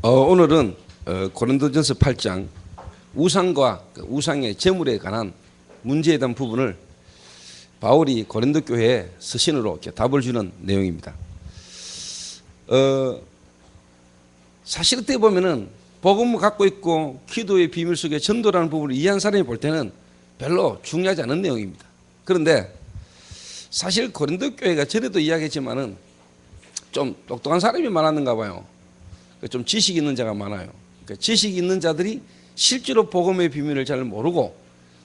오늘은 고린도전서 8장 우상과 우상의 제물에 관한 문제에 대한 부분을 바울이 고린도 교회에 서신으로 이렇게 답을 주는 내용입니다. 사실 어떻게 보면은 복음을 갖고 있고 기도의 비밀 속에 전도라는 부분을 이해한 사람이 볼 때는 별로 중요하지 않은 내용입니다. 그런데 사실 고린도 교회가 전에도 이야기했지만은 좀 똑똑한 사람이 많았는가 봐요. 좀 지식 있는 자가 많아요. 그러니까 지식 있는 자들이 실제로 복음의 비밀을 잘 모르고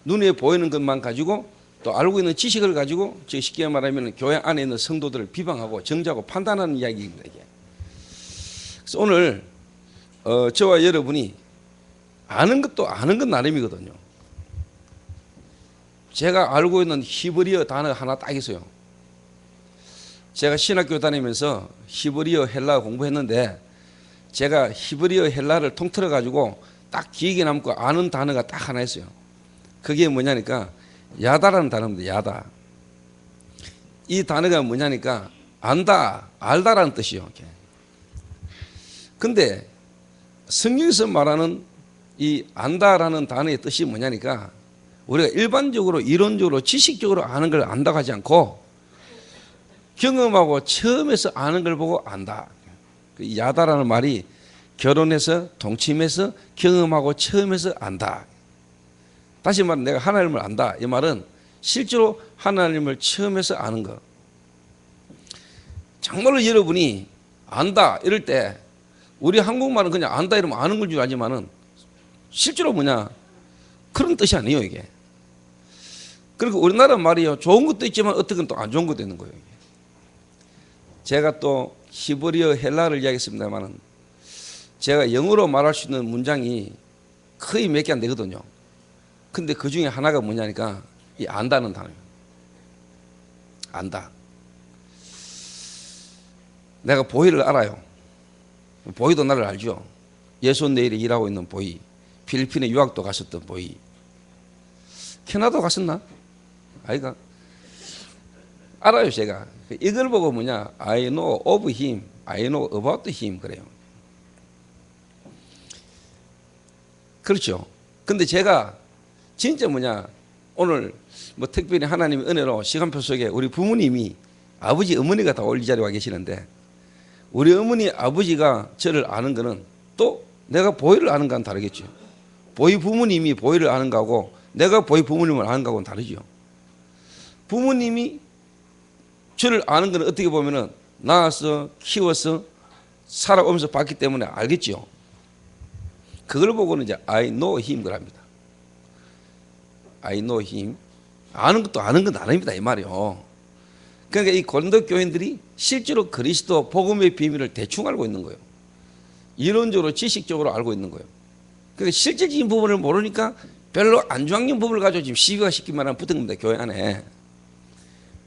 눈에 보이는 것만 가지고 또 알고 있는 지식을 가지고 쉽게 말하면 교회 안에 있는 성도들을 비방하고 정죄하고 판단하는 이야기입니다. 이게. 그래서 오늘 저와 여러분이 아는 것도 아는 건 나름이거든요. 제가 알고 있는 히브리어 단어 하나 딱 있어요. 제가 신학교 다니면서 히브리어 헬라 공부했는데 제가 히브리어 헬라를 통틀어 가지고 딱 기억에 남고 아는 단어가 딱 하나 있어요. 그게 뭐냐니까 야다라는 단어입니다. 야다. 이 단어가 뭐냐니까 안다, 알다라는 뜻이요. 근데 성경에서 말하는 이 안다라는 단어의 뜻이 뭐냐니까 우리가 일반적으로 이론적으로 지식적으로 아는 걸 안다고 하지 않고 경험하고 처음에서 아는 걸 보고 안다. 야다라는 말이 결혼해서 동침해서 경험하고 처음에서 안다. 다시 말하면 내가 하나님을 안다. 이 말은 실제로 하나님을 처음에서 아는 것. 정말로 여러분이 안다 이럴 때 우리 한국말은 그냥 안다 이러면 아는 걸 줄 알지만은 실제로 뭐냐 그런 뜻이 아니에요 이게. 그리고 우리나라 말이요 좋은 것도 있지만 어떻게 또 안 좋은 것도 있는 거예요. 이게. 제가 또 히브리어 헬라를 이야기했습니다만은 제가 영어로 말할 수 있는 문장이 거의 몇 개 안 되거든요. 근데 그 중에 하나가 뭐냐니까 이 안다는 단어예요. 안다. 내가 보이를 알아요. 보이도 나를 알죠. 예손내일에 일하고 있는 보이. 필리핀에 유학도 갔었던 보이. 캐나다 갔었나? 아이가 알아요 제가. 이걸 보고 뭐냐 I know of him, I know about him 그래요. 그렇죠. 근데 제가 진짜 뭐냐 오늘 뭐 특별히 하나님의 은혜로 시간표 속에 우리 부모님이 아버지 어머니가 다 올 이 자리에 와 계시는데 우리 어머니 아버지가 저를 아는 거는 또 내가 보이를 아는 거와는 다르겠죠. 보이 부모님이 보이를 아는 거하고 내가 보이 부모님을 아는 거하고는 다르죠. 부모님이 저를 아는 건 어떻게 보면은 낳아서 키워서 살아오면서 봤기 때문에 알겠죠. 그걸 보고는 이제 I know him 그럽니다. I know him. 아는 것도 아는 건 아닙니다 이 말이요. 그러니까 이 고린도 교인들이 실제로 그리스도 복음의 비밀을 대충 알고 있는 거예요. 이론적으로 지식적으로 알고 있는 거예요. 그러니까 실질적인 부분을 모르니까 별로 안 중요한 부분을 가지고 지금 시비가 시키면 붙은 겁니다 교회 안에.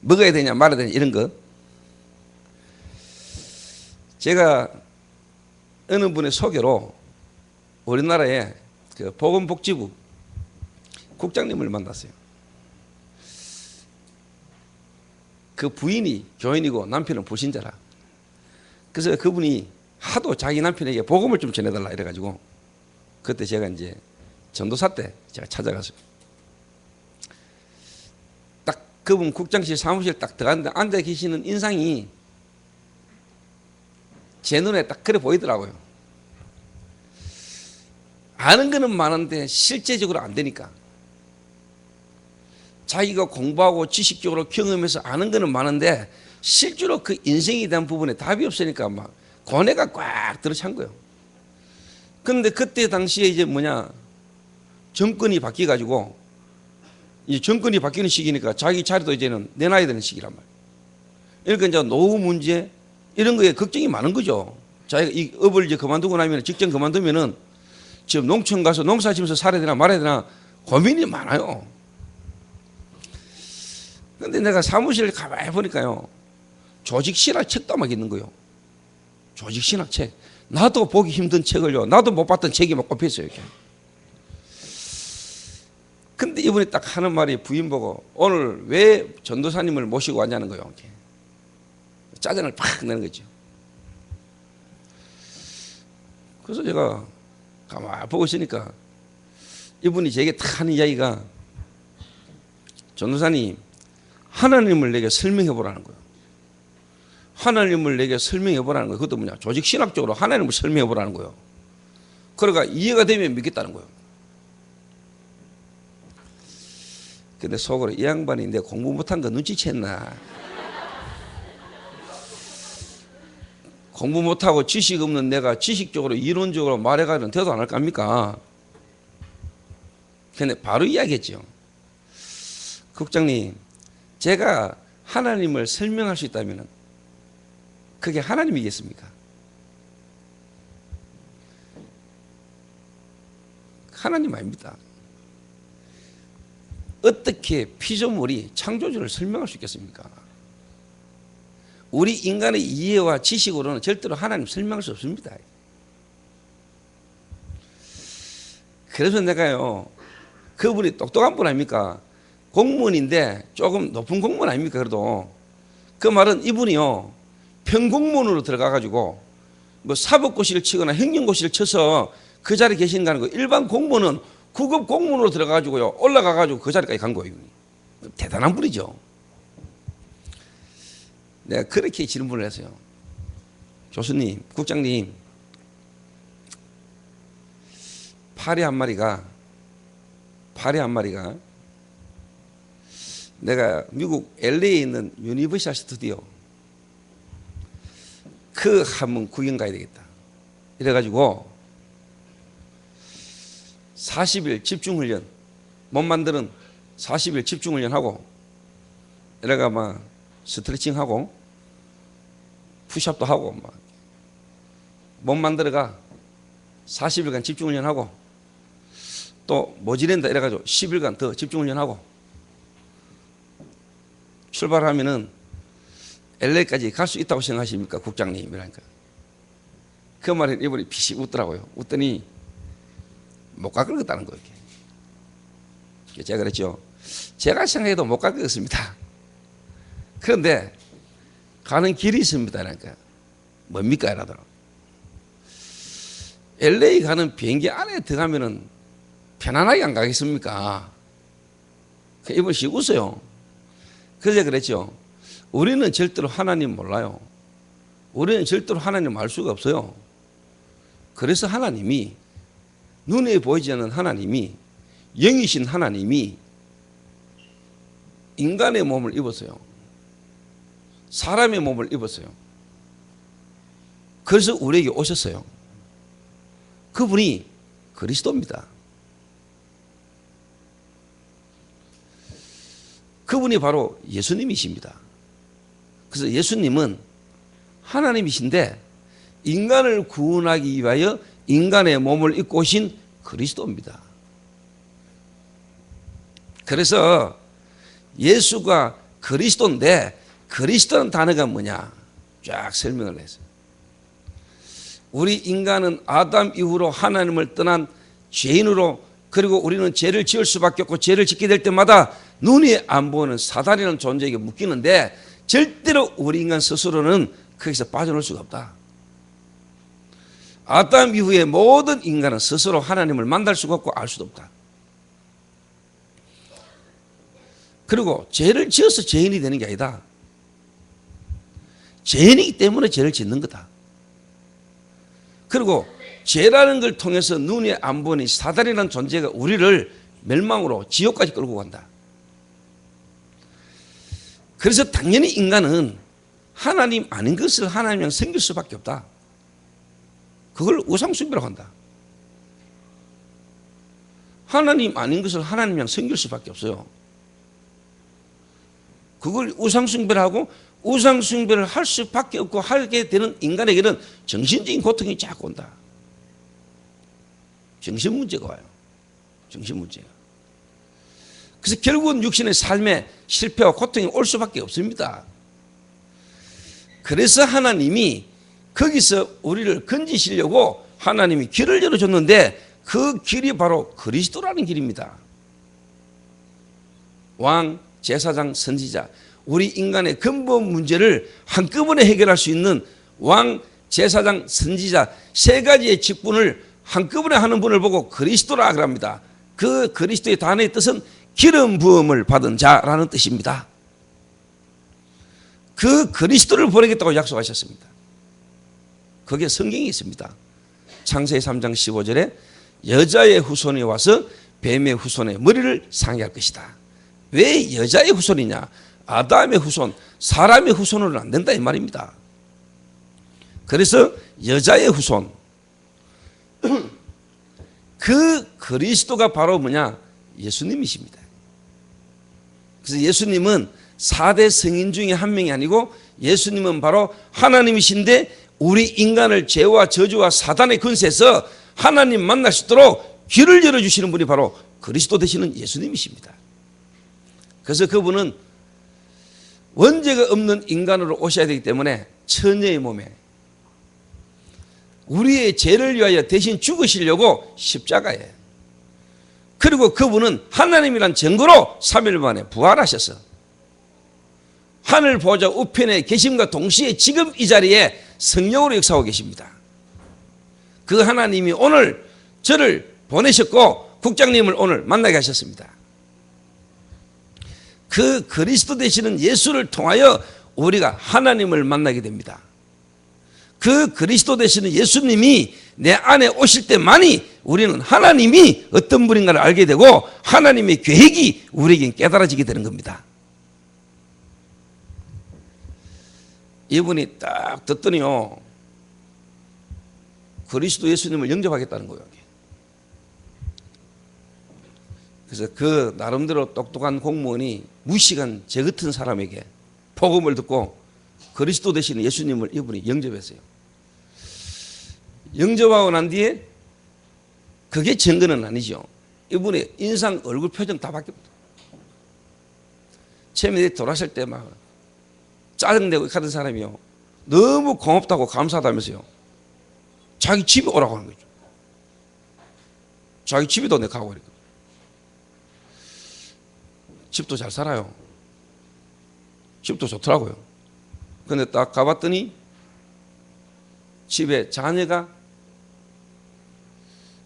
먹어야 되냐 말아야 되냐 이런 것. 제가 어느 분의 소개로 우리나라의 그 보건복지부 국장님을 만났어요. 그 부인이 교인이고 남편은 불신자라. 그래서 그분이 하도 자기 남편에게 복음을 좀 전해달라 이래가지고 그때 제가 이제 전도사 때 제가 찾아갔어요. 딱 그분 국장실 사무실 딱 들어갔는데 앉아 계시는 인상이 제 눈에 딱 그래 보이더라고요. 아는 거는 많은데 실제적으로 안 되니까. 자기가 공부하고 지식적으로 경험해서 아는 거는 많은데 실제로 그 인생에 대한 부분에 답이 없으니까 막 고뇌가 꽉 들어찬 거예요. 그런데 그때 당시에 이제 뭐냐 정권이 바뀌어가지고 이제 정권이 바뀌는 시기니까 자기 자리도 이제는 내놔야 되는 시기란 말이에요. 그러니까 이제 노후 문제 이런 거에 걱정이 많은 거죠. 자기가 이 업을 이제 그만두고 나면 직장 그만두면은 지금 농촌 가서 농사 지면서 살아야 되나 말아야 되나 고민이 많아요. 근데 내가 사무실을 가만히 보니까요. 조직신학 책도 막 있는 거예요. 조직신학 책. 나도 보기 힘든 책을요. 나도 못 봤던 책이 막 꼽혔어요. 이렇게. 근데 이분이 딱 하는 말이 부인 보고 오늘 왜 전도사님을 모시고 왔냐는 거예요. 이렇게. 짜증을 팍 내는 거죠. 그래서 제가 가만히 보고 있으니까 이분이 제게 딱 하는 이야기가, 전도사님, 하나님을 내게 설명해 보라는 거예요. 하나님을 내게 설명해 보라는 거예요. 그것도 뭐냐, 조직 신학적으로 하나님을 설명해 보라는 거예요. 그러니까 이해가 되면 믿겠다는 거예요. 근데 속으로 이 양반이 내가 공부 못한 거 눈치챘나? 공부 못하고 지식 없는 내가 지식적으로 이론적으로 말해가지고 대도 안 할 겁니까? 근데 바로 이야기했죠. 국장님, 제가 하나님을 설명할 수 있다면 그게 하나님이겠습니까? 하나님 아닙니다. 어떻게 피조물이 창조주를 설명할 수 있겠습니까? 우리 인간의 이해와 지식으로는 절대로 하나님 설명할 수 없습니다. 그래서 내가요, 그분이 똑똑한 분 아닙니까? 공무원인데 조금 높은 공무원 아닙니까? 그래도 그 말은 이분이요, 평공무원으로 들어가가지고 뭐 사법고시를 치거나 행정고시를 쳐서 그 자리에 계신다는 거. 일반 공무원은 9급 공무원으로 들어가가지고요, 올라가가지고 그 자리까지 간 거예요. 대단한 분이죠. 내가 그렇게 질문을 했어요. 교수님, 국장님, 파리 한 마리가 내가 미국 LA에 있는 유니버셜 스튜디오 그 한번 구경 가야 되겠다. 이래가지고 40일 집중훈련, 몸 만드는 40일 집중훈련하고, 이래가 막 스트레칭하고 푸시업도 하고 막 몸 만들어가 40일간 집중훈련하고, 또 모지랜다 이래가지고 10일간 더 집중훈련하고 출발하면은 LA까지 갈 수 있다고 생각하십니까, 국장님? 이러니까 그 말에 이분이 피식 웃더라고요. 웃더니 못 갈 것 같다는 거예요. 제가 그랬죠. 제가 생각해도 못 갈 것 같습니다. 그런데 가는 길이 있습니다. 그러니까 뭡니까? 이러더라고요. LA 가는 비행기 안에 들어가면은 편안하게 안 가겠습니까? 이분이 웃어요. 그래서 그랬죠. 우리는 절대로 하나님 몰라요. 우리는 절대로 하나님 알 수가 없어요. 그래서 하나님이, 눈에 보이지 않는 하나님이, 영이신 하나님이 인간의 몸을 입었어요. 사람의 몸을 입었어요. 그래서 우리에게 오셨어요. 그분이 그리스도입니다. 그분이 바로 예수님이십니다. 그래서 예수님은 하나님이신데 인간을 구원하기 위하여 인간의 몸을 입고 오신 그리스도입니다. 그래서 예수가 그리스도인데, 그리스도는 단어가 뭐냐 쫙 설명을 했어요. 우리 인간은 아담 이후로 하나님을 떠난 죄인으로, 그리고 우리는 죄를 지을 수밖에 없고 죄를 짓게 될 때마다 눈이 안 보이는 사단이라는 존재에게 묶이는데, 절대로 우리 인간 스스로는 거기서 빠져나올 수가 없다. 아담 이후에 모든 인간은 스스로 하나님을 만날 수가 없고 알 수도 없다. 그리고 죄를 지어서 죄인이 되는 게 아니다. 죄인이기 때문에 죄를 짓는 거다. 그리고 죄라는 걸 통해서 눈에 안 보이는 사단이라는 존재가 우리를 멸망으로 지옥까지 끌고 간다. 그래서 당연히 인간은 하나님 아닌 것을 하나님이랑 섬길 수밖에 없다. 그걸 우상숭배라고 한다. 하나님 아닌 것을 하나님이랑 섬길 수밖에 없어요. 그걸 우상숭배라고, 우상숭배를 할 수밖에 없고 하게 되는 인간에게는 정신적인 고통이 자꾸 온다. 정신 문제가 와요. 정신 문제가. 그래서 결국은 육신의 삶에 실패와 고통이 올 수밖에 없습니다. 그래서 하나님이 거기서 우리를 건지시려고 하나님이 길을 열어줬는데, 그 길이 바로 그리스도라는 길입니다. 왕, 제사장, 선지자, 우리 인간의 근본 문제를 한꺼번에 해결할 수 있는 왕, 제사장, 선지자 세 가지의 직분을 한꺼번에 하는 분을 보고 그리스도라 그럽니다. 그 그리스도의 단어의 뜻은 기름 부음을 받은 자라는 뜻입니다. 그 그리스도를 보내겠다고 약속하셨습니다. 거기에 성경이 있습니다. 창세기 3장 15절에 여자의 후손이 와서 뱀의 후손의 머리를 상해할 것이다. 왜 여자의 후손이냐? 아담의 후손, 사람의 후손으로는 안 된다 이 말입니다. 그래서 여자의 후손, 그 그리스도가 바로 뭐냐? 예수님이십니다. 그래서 예수님은 4대 성인 중에 한 명이 아니고 예수님은 바로 하나님이신데 우리 인간을 죄와 저주와 사단의 권세에서 하나님 만날 수 있도록 길을 열어주시는 분이 바로 그리스도 되시는 예수님이십니다. 그래서 그분은 원죄가 없는 인간으로 오셔야 되기 때문에 처녀의 몸에 우리의 죄를 위하여 대신 죽으시려고 십자가에, 그리고 그분은 하나님이란 증거로 3일 만에 부활하셔서 하늘 보좌 우편에 계심과 동시에 지금 이 자리에 성령으로 역사하고 계십니다. 그 하나님이 오늘 저를 보내셨고 국장님을 오늘 만나게 하셨습니다. 그 그리스도 되시는 예수를 통하여 우리가 하나님을 만나게 됩니다. 그 그리스도 되시는 예수님이 내 안에 오실 때만이 우리는 하나님이 어떤 분인가를 알게 되고 하나님의 계획이 우리에게 깨달아지게 되는 겁니다. 이분이 딱 듣더니요, 그리스도 예수님을 영접하겠다는 거예요. 그래서 그 나름대로 똑똑한 공무원이 무식한 제 같은 사람에게 복음을 듣고 그리스도 되시는 예수님을 이분이 영접했어요. 영접하고 난 뒤에 그게 증거는 아니죠. 이분의 인상, 얼굴 표정 다 바뀝니다. 처음에 돌아설 때 막 짜증내고 하던 사람이요, 너무 고맙다고 감사하다면서요, 자기 집에 오라고 하는 거죠. 자기 집에도 내가 가고 그러니까. 집도 잘 살아요. 집도 좋더라고요. 근데 딱 가봤더니 집에 자녀가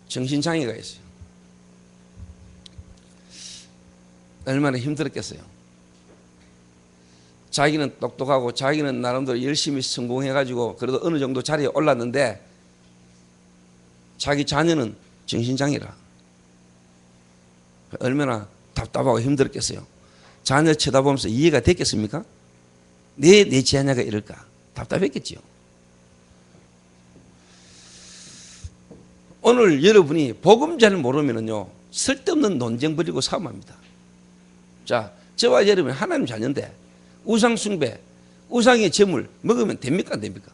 정신장애가 있어요. 얼마나 힘들었겠어요. 자기는 똑똑하고 자기는 나름대로 열심히 성공해가지고 그래도 어느 정도 자리에 올랐는데 자기 자녀는 정신장애라. 얼마나 답답하고 힘들었겠어요. 자녀 쳐다보면서 이해가 됐겠습니까? 내 자녀가 이럴까? 답답했겠지요. 오늘 여러분이 복음 잘 모르면은요, 쓸데없는 논쟁 벌이고 싸움합니다. 자, 저와 여러분 하나님 자녀인데 우상 숭배, 우상의 제물 먹으면 됩니까? 안 됩니까?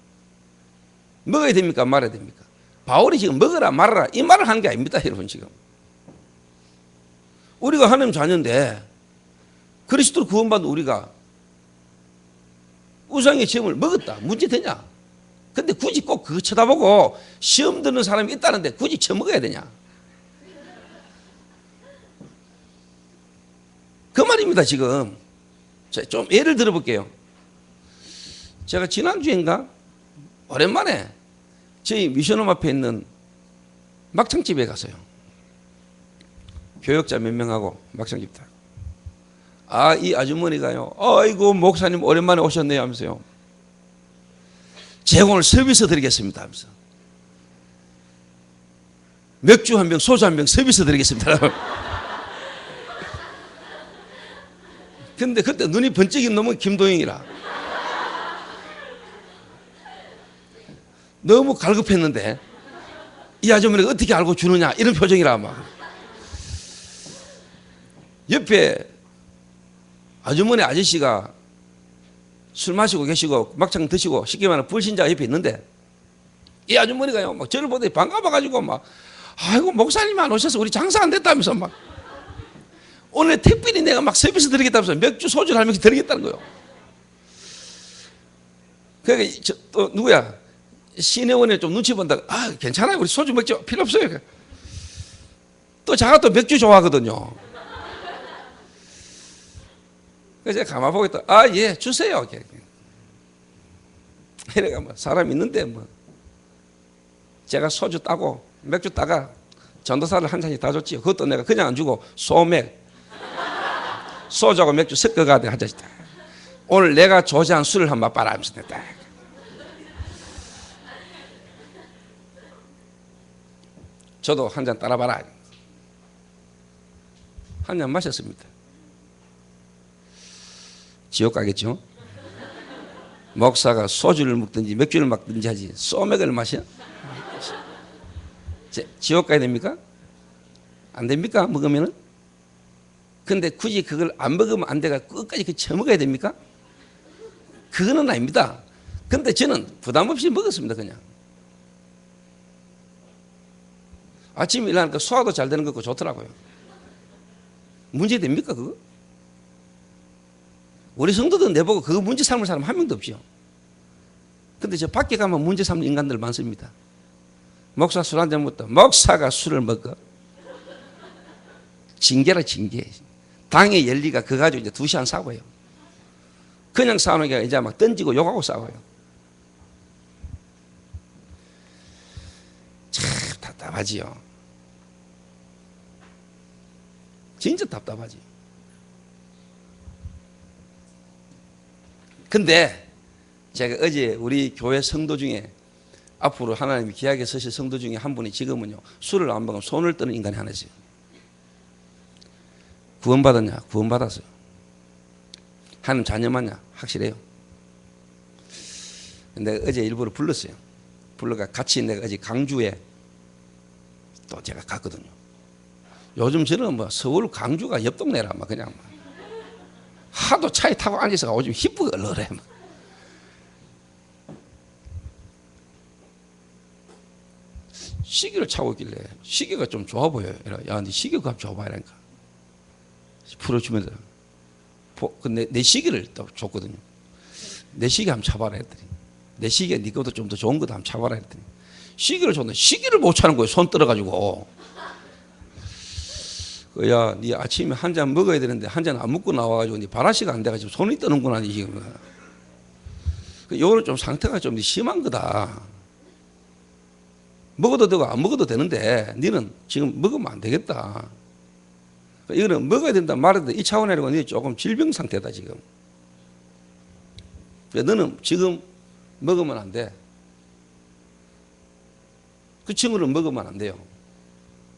먹어야 됩니까? 말아야 됩니까? 바울이 지금 먹어라 말아라 이 말을 하는 게 아닙니다, 여러분. 지금 우리가 하나님 자녀인데 그리스도로 구원받은 우리가 우상의 제물 먹었다, 문제 되냐? 근데 굳이 꼭 그거 쳐다보고 시험 드는 사람이 있다는데 굳이 쳐먹어야 되냐? 그 말입니다. 지금 좀 예를 들어볼게요. 제가 지난주인가 오랜만에 저희 미션홈 앞에 있는 막창집에 갔어요. 교역자 몇 명하고 막창집 다. 아, 이 아주머니가요, 아이고 목사님 오랜만에 오셨네요 하면서요, 제가 오늘 서비스 드리겠습니다 하면서 맥주 한 병, 소주 한 병 서비스 드리겠습니다. 근데 그때 눈이 번쩍인 놈은 김도영이라 너무 갈급했는데 이 아주머니가 어떻게 알고 주느냐 이런 표정이라 막. 옆에 아주머니 아저씨가 술 마시고 계시고 막창 드시고 쉽게 말하면 불신자가 옆에 있는데 이 아주머니가요 막 저를 보더니 반가워가지고 막, 아이고 목사님 안 오셔서 우리 장사 안 됐다면서 막, 오늘 특별히 내가 막 서비스 드리겠다면서 맥주 소주를 한 명씩 드리겠다는 거예요. 그러니까 또 누구야 시내원에 좀 눈치 본다가, 아 괜찮아요 우리 소주 맥주 필요 없어요. 또 자가 또 맥주 좋아하거든요. 그래서 제가 가만 보고 있다, 아 예 주세요. 이래가 뭐 사람 있는데 뭐 제가 소주 따고 맥주 따가 전도사를 한 잔씩 다 줬지요. 그것도 내가 그냥 안 주고 소맥, 소주하고 맥주 섞어가지고 한 잔씩 딱. 오늘 내가 조제한 술을 한번 맛봐라 하면서 딱. 저도 한 잔 따라봐라. 한 잔 마셨습니다. 지옥 가겠죠? 목사가 소주를 먹든지 맥주를 먹든지 하지 소맥을 마셔? 지옥 가야 됩니까? 안 됩니까? 먹으면은? 근데 굳이 그걸 안 먹으면 안 돼가 끝까지 그 처먹어야 됩니까? 그거는 아닙니다. 근데 저는 부담 없이 먹었습니다. 그냥 아침에 일어나니까 소화도 잘 되는 거 같고 좋더라고요. 문제 됩니까 그거? 우리 성도들 내보고 그거 문제 삼을 사람 한 명도 없죠. 근데 저 밖에 가면 문제 삼는 인간들 많습니다. 목사 술 한잔 먹다 목사가 술을 먹어. 징계라 징계. 당의 열리가 그거 가지고 이제 2시간 싸워요. 그냥 싸우는 게 이제 막 던지고 욕하고 싸워요. 참 답답하지요. 진짜 답답하지. 근데 제가 어제 우리 교회 성도 중에 앞으로 하나님이 귀하게 쓰실 성도 중에 한 분이 지금은요 술을 안 먹으면 손을 떠는 인간이 하나 있어요. 구원받았냐? 구원받았어요. 하나님 자녀 맞냐? 확실해요. 내가 어제 일부러 불렀어요. 불러가 같이 내가 어제 강주에 또 제가 갔거든요. 요즘 저는 뭐 서울 강주가 옆 동네라 막 그냥 하도 차에 타고 앉아서 오줌 희쁘게 얼얼해. 시계를 차고 있길래 시계가 좀 좋아 보여요. 야, 네 시계 값 줘봐라니까. 풀어주면서 내 시계를 또 줬거든요. 내 시계 한번 차봐라 했더니 내 시계 네 것보다 좀 더 좋은 것도 한번 차봐라 했더니 시계를 줬는데 시계를 못 차는 거예요. 손 떨어가지고. 야, 네 아침에 한 잔 먹어야 되는데 한 잔 안 먹고 나와가지고 네 바라시가 안 돼가지고 손이 떠는구나 지금. 요거는 좀 상태가 좀 심한 거다. 먹어도 되고 안 먹어도 되는데 너는 지금 먹으면 안 되겠다. 이거는 먹어야 된다 말해야 된다 이 차원이라고 너 조금 질병 상태다 지금. 너는 지금 먹으면 안 돼. 그 친구는 먹으면 안 돼요.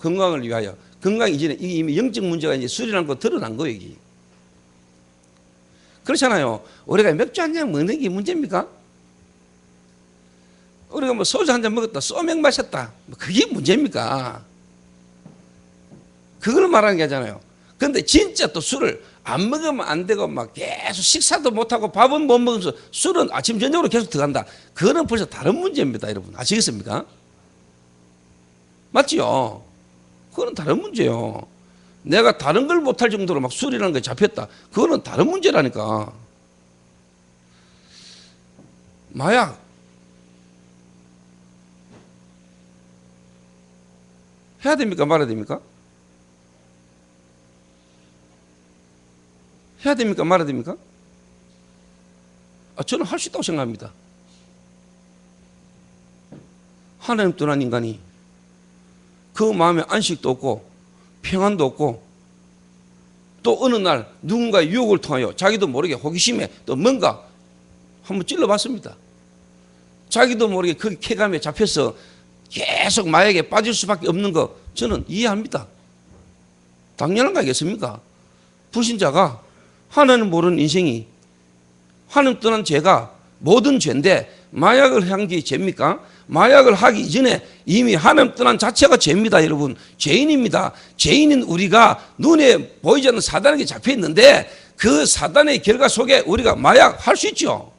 건강을 위하여. 건강 이전에 이미 영적 문제가 이제 술이라는 거 드러난 거예요. 여기. 그렇잖아요. 우리가 맥주 한 잔 먹는 게 문제입니까? 우리가 뭐 소주 한 잔 먹었다, 소맥 마셨다, 그게 문제입니까? 그걸 말하는 게 아니잖아요. 근데 진짜 또 술을 안 먹으면 안 되고 막 계속 식사도 못하고 밥은 못 먹으면서 술은 아침 저녁으로 계속 들어간다. 그거는 벌써 다른 문제입니다. 여러분 아시겠습니까? 맞지요? 그거는 다른 문제예요. 내가 다른 걸 못할 정도로 막 술이라는 게 잡혔다. 그거는 다른 문제라니까. 마약. 해야 됩니까? 말아야 됩니까? 해야 됩니까? 말아야 됩니까? 저는 할 수 있다고 생각합니다. 하나님 떠난 인간이 그 마음에 안식도 없고 평안도 없고 또 어느 날 누군가의 유혹을 통하여 자기도 모르게 호기심에 또 뭔가 한번 찔러봤습니다. 자기도 모르게 그 쾌감에 잡혀서 계속 마약에 빠질 수밖에 없는 거 저는 이해합니다. 당연한 거 아니겠습니까? 불신자가 하나님 모르는 인생이 하나님 떠난 죄가 모든 죄인데 마약을 한 게 죄입니까? 마약을 하기 이전에 이미 하나님 떠난 자체가 죄입니다. 여러분 죄인입니다. 죄인인 우리가 눈에 보이지 않는 사단에게 잡혀 있는데 그 사단의 결과 속에 우리가 마약 할 수 있죠.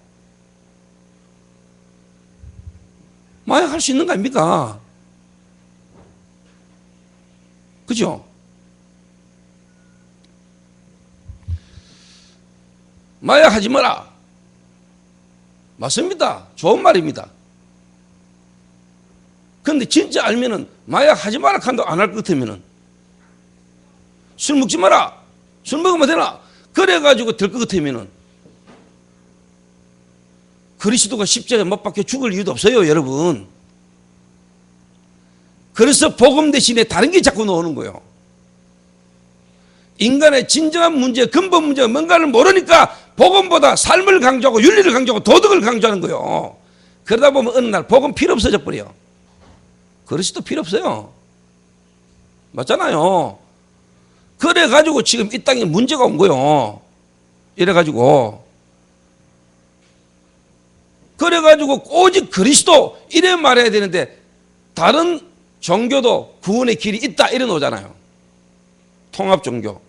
마약 할 수 있는 거 아닙니까? 그죠? 마약 하지 마라. 맞습니다. 좋은 말입니다. 그런데 진짜 알면은 마약 하지 마라 한다고 안 할 것 같으면은 술 먹지 마라. 술 먹으면 되나? 그래가지고 될 것 같으면은 그리스도가 십자가에 못 박혀 죽을 이유도 없어요, 여러분. 그래서 복음 대신에 다른 게 자꾸 나오는 거예요. 인간의 진정한 문제, 근본 문제가 뭔가를 모르니까 복음보다 삶을 강조하고 윤리를 강조하고 도덕을 강조하는 거예요. 그러다 보면 어느 날 복음 필요 없어져 버려요. 그리스도 필요 없어요. 맞잖아요. 그래가지고 지금 이 땅에 문제가 온 거예요. 이래가지고 오직 그리스도 이래 말해야 되는데 다른 종교도 구원의 길이 있다 이래 놓잖아요. 통합종교,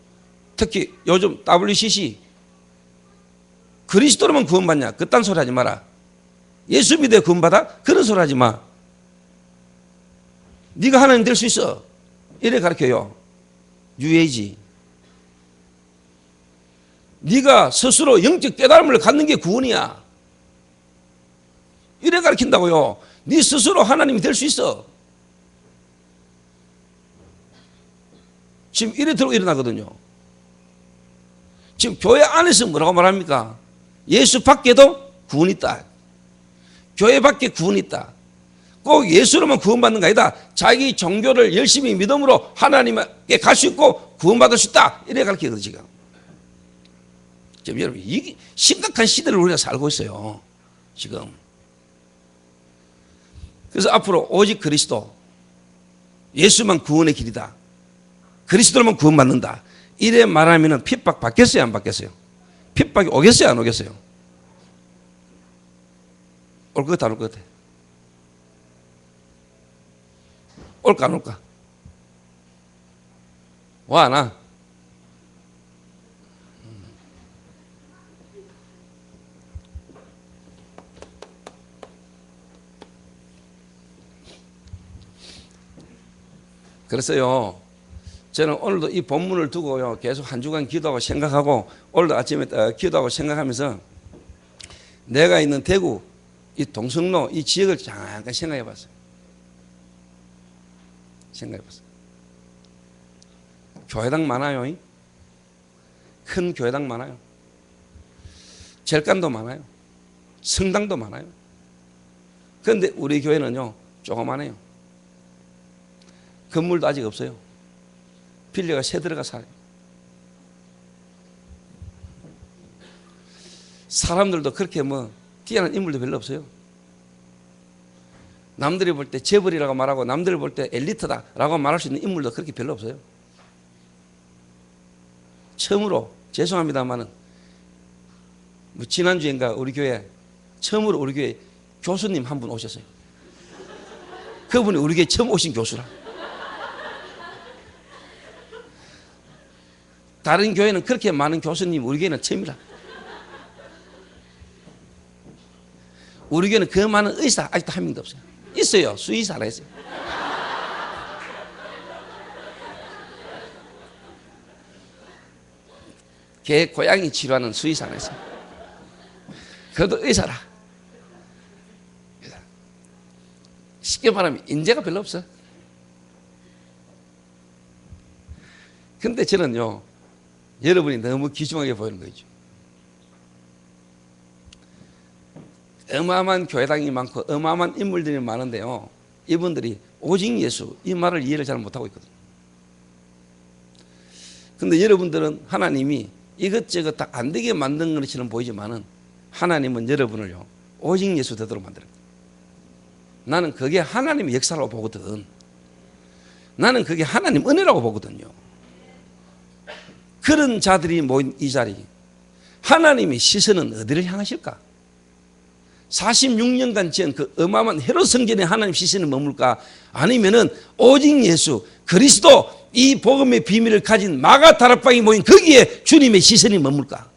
특히 요즘 WCC 그리스도로만 구원받냐 그딴 소리 하지 마라. 예수 믿어 구원받아? 그런 소리 하지 마. 네가 하나님 될 수 있어 이래 가르쳐요. 유해지. 네가 스스로 영적 깨달음을 갖는 게 구원이야 이래 가르친다고요. 네 스스로 하나님이 될 수 있어. 지금 이래 들고 일어나거든요. 지금 교회 안에서 뭐라고 말합니까? 예수 밖에도 구원이 있다. 교회 밖에 구원이 있다. 꼭 예수로만 구원받는 거 아니다. 자기 종교를 열심히 믿음으로 하나님께 갈 수 있고 구원받을 수 있다. 이래 가르치거든요. 지금 여러분 이게 심각한 시대를 우리가 살고 있어요. 지금. 그래서 앞으로 오직 그리스도 예수만 구원의 길이다. 그리스도로만 구원받는다. 이래 말하면 핍박 받겠어요? 안 받겠어요? 핍박이 오겠어요? 안 오겠어요? 올 것 같아? 안 올 것 같아? 올까 안 올까? 와, 안 와? 그래서요, 저는 오늘도 이 본문을 두고요, 계속 한 주간 기도하고 생각하고, 오늘도 아침에 기도하고 생각하면서 내가 있는 대구, 이 동성로, 이 지역을 잠깐 생각해 봤어요. 생각해 봤어요. 교회당 많아요. 큰 교회당 많아요. 절간도 많아요. 성당도 많아요. 그런데 우리 교회는요, 조그마해요. 건물도 아직 없어요. 빌려가 새 들어가 살아요. 사람들도 그렇게 뭐 뛰어난 인물도 별로 없어요. 남들이 볼 때 재벌이라고 말하고 남들이 볼 때 엘리트다라고 말할 수 있는 인물도 그렇게 별로 없어요. 처음으로 죄송합니다만은 뭐 지난주인가 우리 교회 처음으로 우리 교회 교수님 한 분 오셨어요. 그분이 우리 교회 처음 오신 교수라. 다른 교회는 그렇게 많은 교수님 우리 교회는 처음이라. 우리 교회는 그 많은 의사 아직도 한 명도 없어요. 있어요. 수의사라 했어요. 개 고양이 치료하는 수의사라 했어요. 그래도 의사라. 쉽게 말하면 인재가 별로 없어. 근데 저는요, 여러분이 너무 귀중하게 보이는 거죠. 어마어마한 교회당이 많고 어마어마한 인물들이 많은데요, 이분들이 오직 예수 이 말을 이해를 잘 못하고 있거든요. 근데 여러분들은 하나님이 이것저것 다 안 되게 만든 것처럼 보이지만은 하나님은 여러분을요 오직 예수 되도록 만들어요. 나는 그게 하나님의 역사라고 보거든. 나는 그게 하나님 은혜라고 보거든요. 그런 자들이 모인 이 자리, 하나님의 시선은 어디를 향하실까? 46년간 지은 그 어마어마한 헤롯 성전에 하나님 시선이 머물까? 아니면은 오직 예수 그리스도 이 복음의 비밀을 가진 마가다락방이 모인 거기에 주님의 시선이 머물까?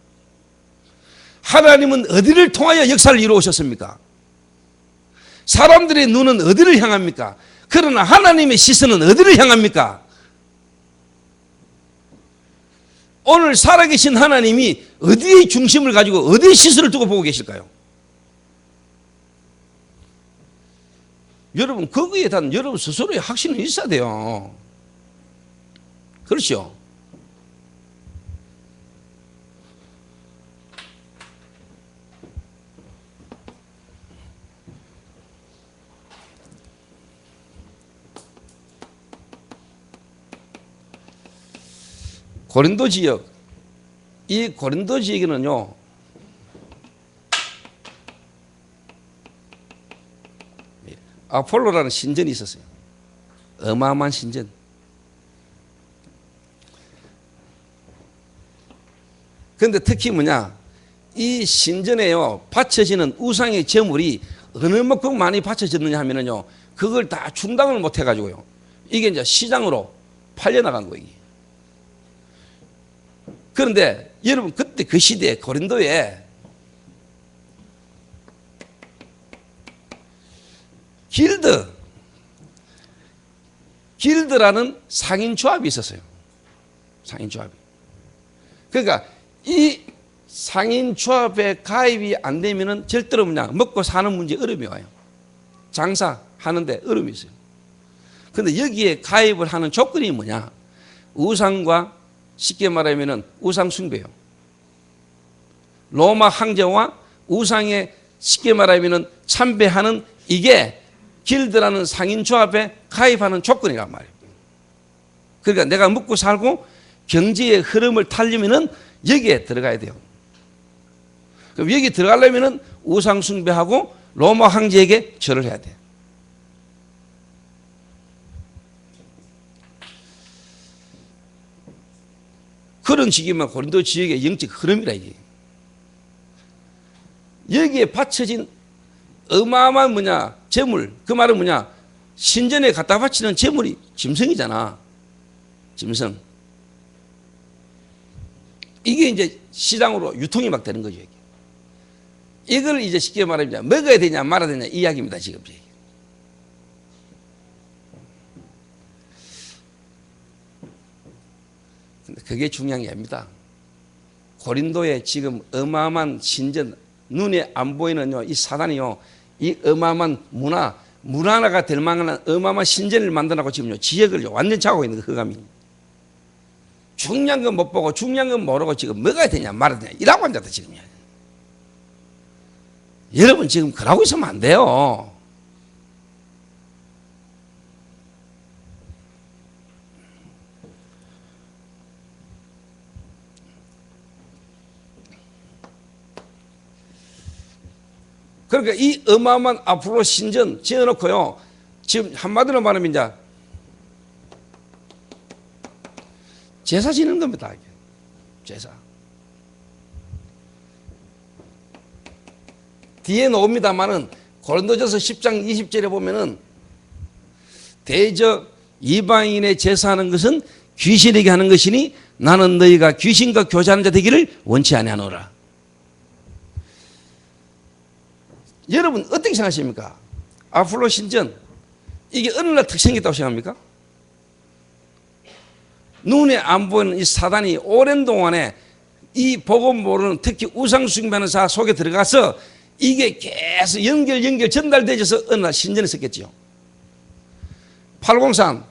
하나님은 어디를 통하여 역사를 이루어오셨습니까? 사람들의 눈은 어디를 향합니까? 그러나 하나님의 시선은 어디를 향합니까? 오늘 살아계신 하나님이 어디에 중심을 가지고 어디에 시선을 두고 보고 계실까요? 여러분 거기에 대한 여러분 스스로의 확신은 있어야 돼요. 그렇죠? 고린도 지역, 이 고린도 지역에는요, 아폴로라는 신전이 있었어요. 어마어마한 신전. 그런데 특히 뭐냐, 이 신전에요 바쳐지는 우상의 제물이 어느 만큼 많이 바쳐졌느냐 하면은요, 그걸 다 충당을 못 해가지고요, 이게 이제 시장으로 팔려나간 거예요. 그런데 여러분, 그때 그 시대에 고린도에 길드라는 상인조합이 있었어요. 상인조합이. 그러니까 이 상인조합에 가입이 안 되면은 절대로 뭐냐, 먹고 사는 문제에 어려움이 와요. 장사하는데 어려움이 있어요. 그런데 여기에 가입을 하는 조건이 뭐냐, 우상과, 쉽게 말하면은 우상 숭배요. 로마 황제와 우상에 쉽게 말하면은 참배하는, 이게 길드라는 상인조합에 가입하는 조건이란 말이에요. 그러니까 내가 먹고 살고 경제의 흐름을 타려면은 여기에 들어가야 돼요. 그럼 여기 들어가려면은 우상 숭배하고 로마 황제에게 절을 해야 돼요. 그런 지기만 고린도 지역의 영적 흐름이라 이게. 여기에 바쳐진 어마어마한 뭐냐, 재물. 그 말은 뭐냐, 신전에 갖다 바치는 재물이 짐승이잖아. 짐승. 이게 이제 시장으로 유통이 막 되는 거죠. 이걸 이제 쉽게 말하면 먹어야 되냐 말아야 되냐 이 이야기입니다, 지금. 근데 그게 중요한 게 아닙니다. 고린도에 지금 어마어마한 신전, 눈에 안 보이는요, 이 사단이요, 이 어마어마한 문화가 될 만한 어마어마한 신전을 만들어놓고 지금요, 지역을 완전 차고 있는 그 흑암이. 중요한 건 못 보고 중요한 건 모르고 지금 먹어야 되냐 말아야 되냐 이라고 앉았다, 지금요. 여러분, 지금 그러고 있으면 안 돼요. 그러니까 이 어마어마한 앞으로 신전 지어놓고요, 지금 한마디로 말하면 이제 제사 지는 겁니다. 제사. 뒤에 나옵니다만은 고린도전서 10장 20절에 보면은 대저 이방인의 제사하는 것은 귀신에게 하는 것이니 나는 너희가 귀신과 교제하는 자 되기를 원치 아니하노라. 여러분 어떻게 생각하십니까? 아폴로 신전, 이게 어느 날 특성이 있다고 생각합니까? 눈에 안 보이는 이 사단이 오랜 동안에 이 복음 모르는, 특히 우상 숭배하는 자 속에 들어가서 이게 계속 연결 전달되어서 어느 날 신전에 섰겠죠. 803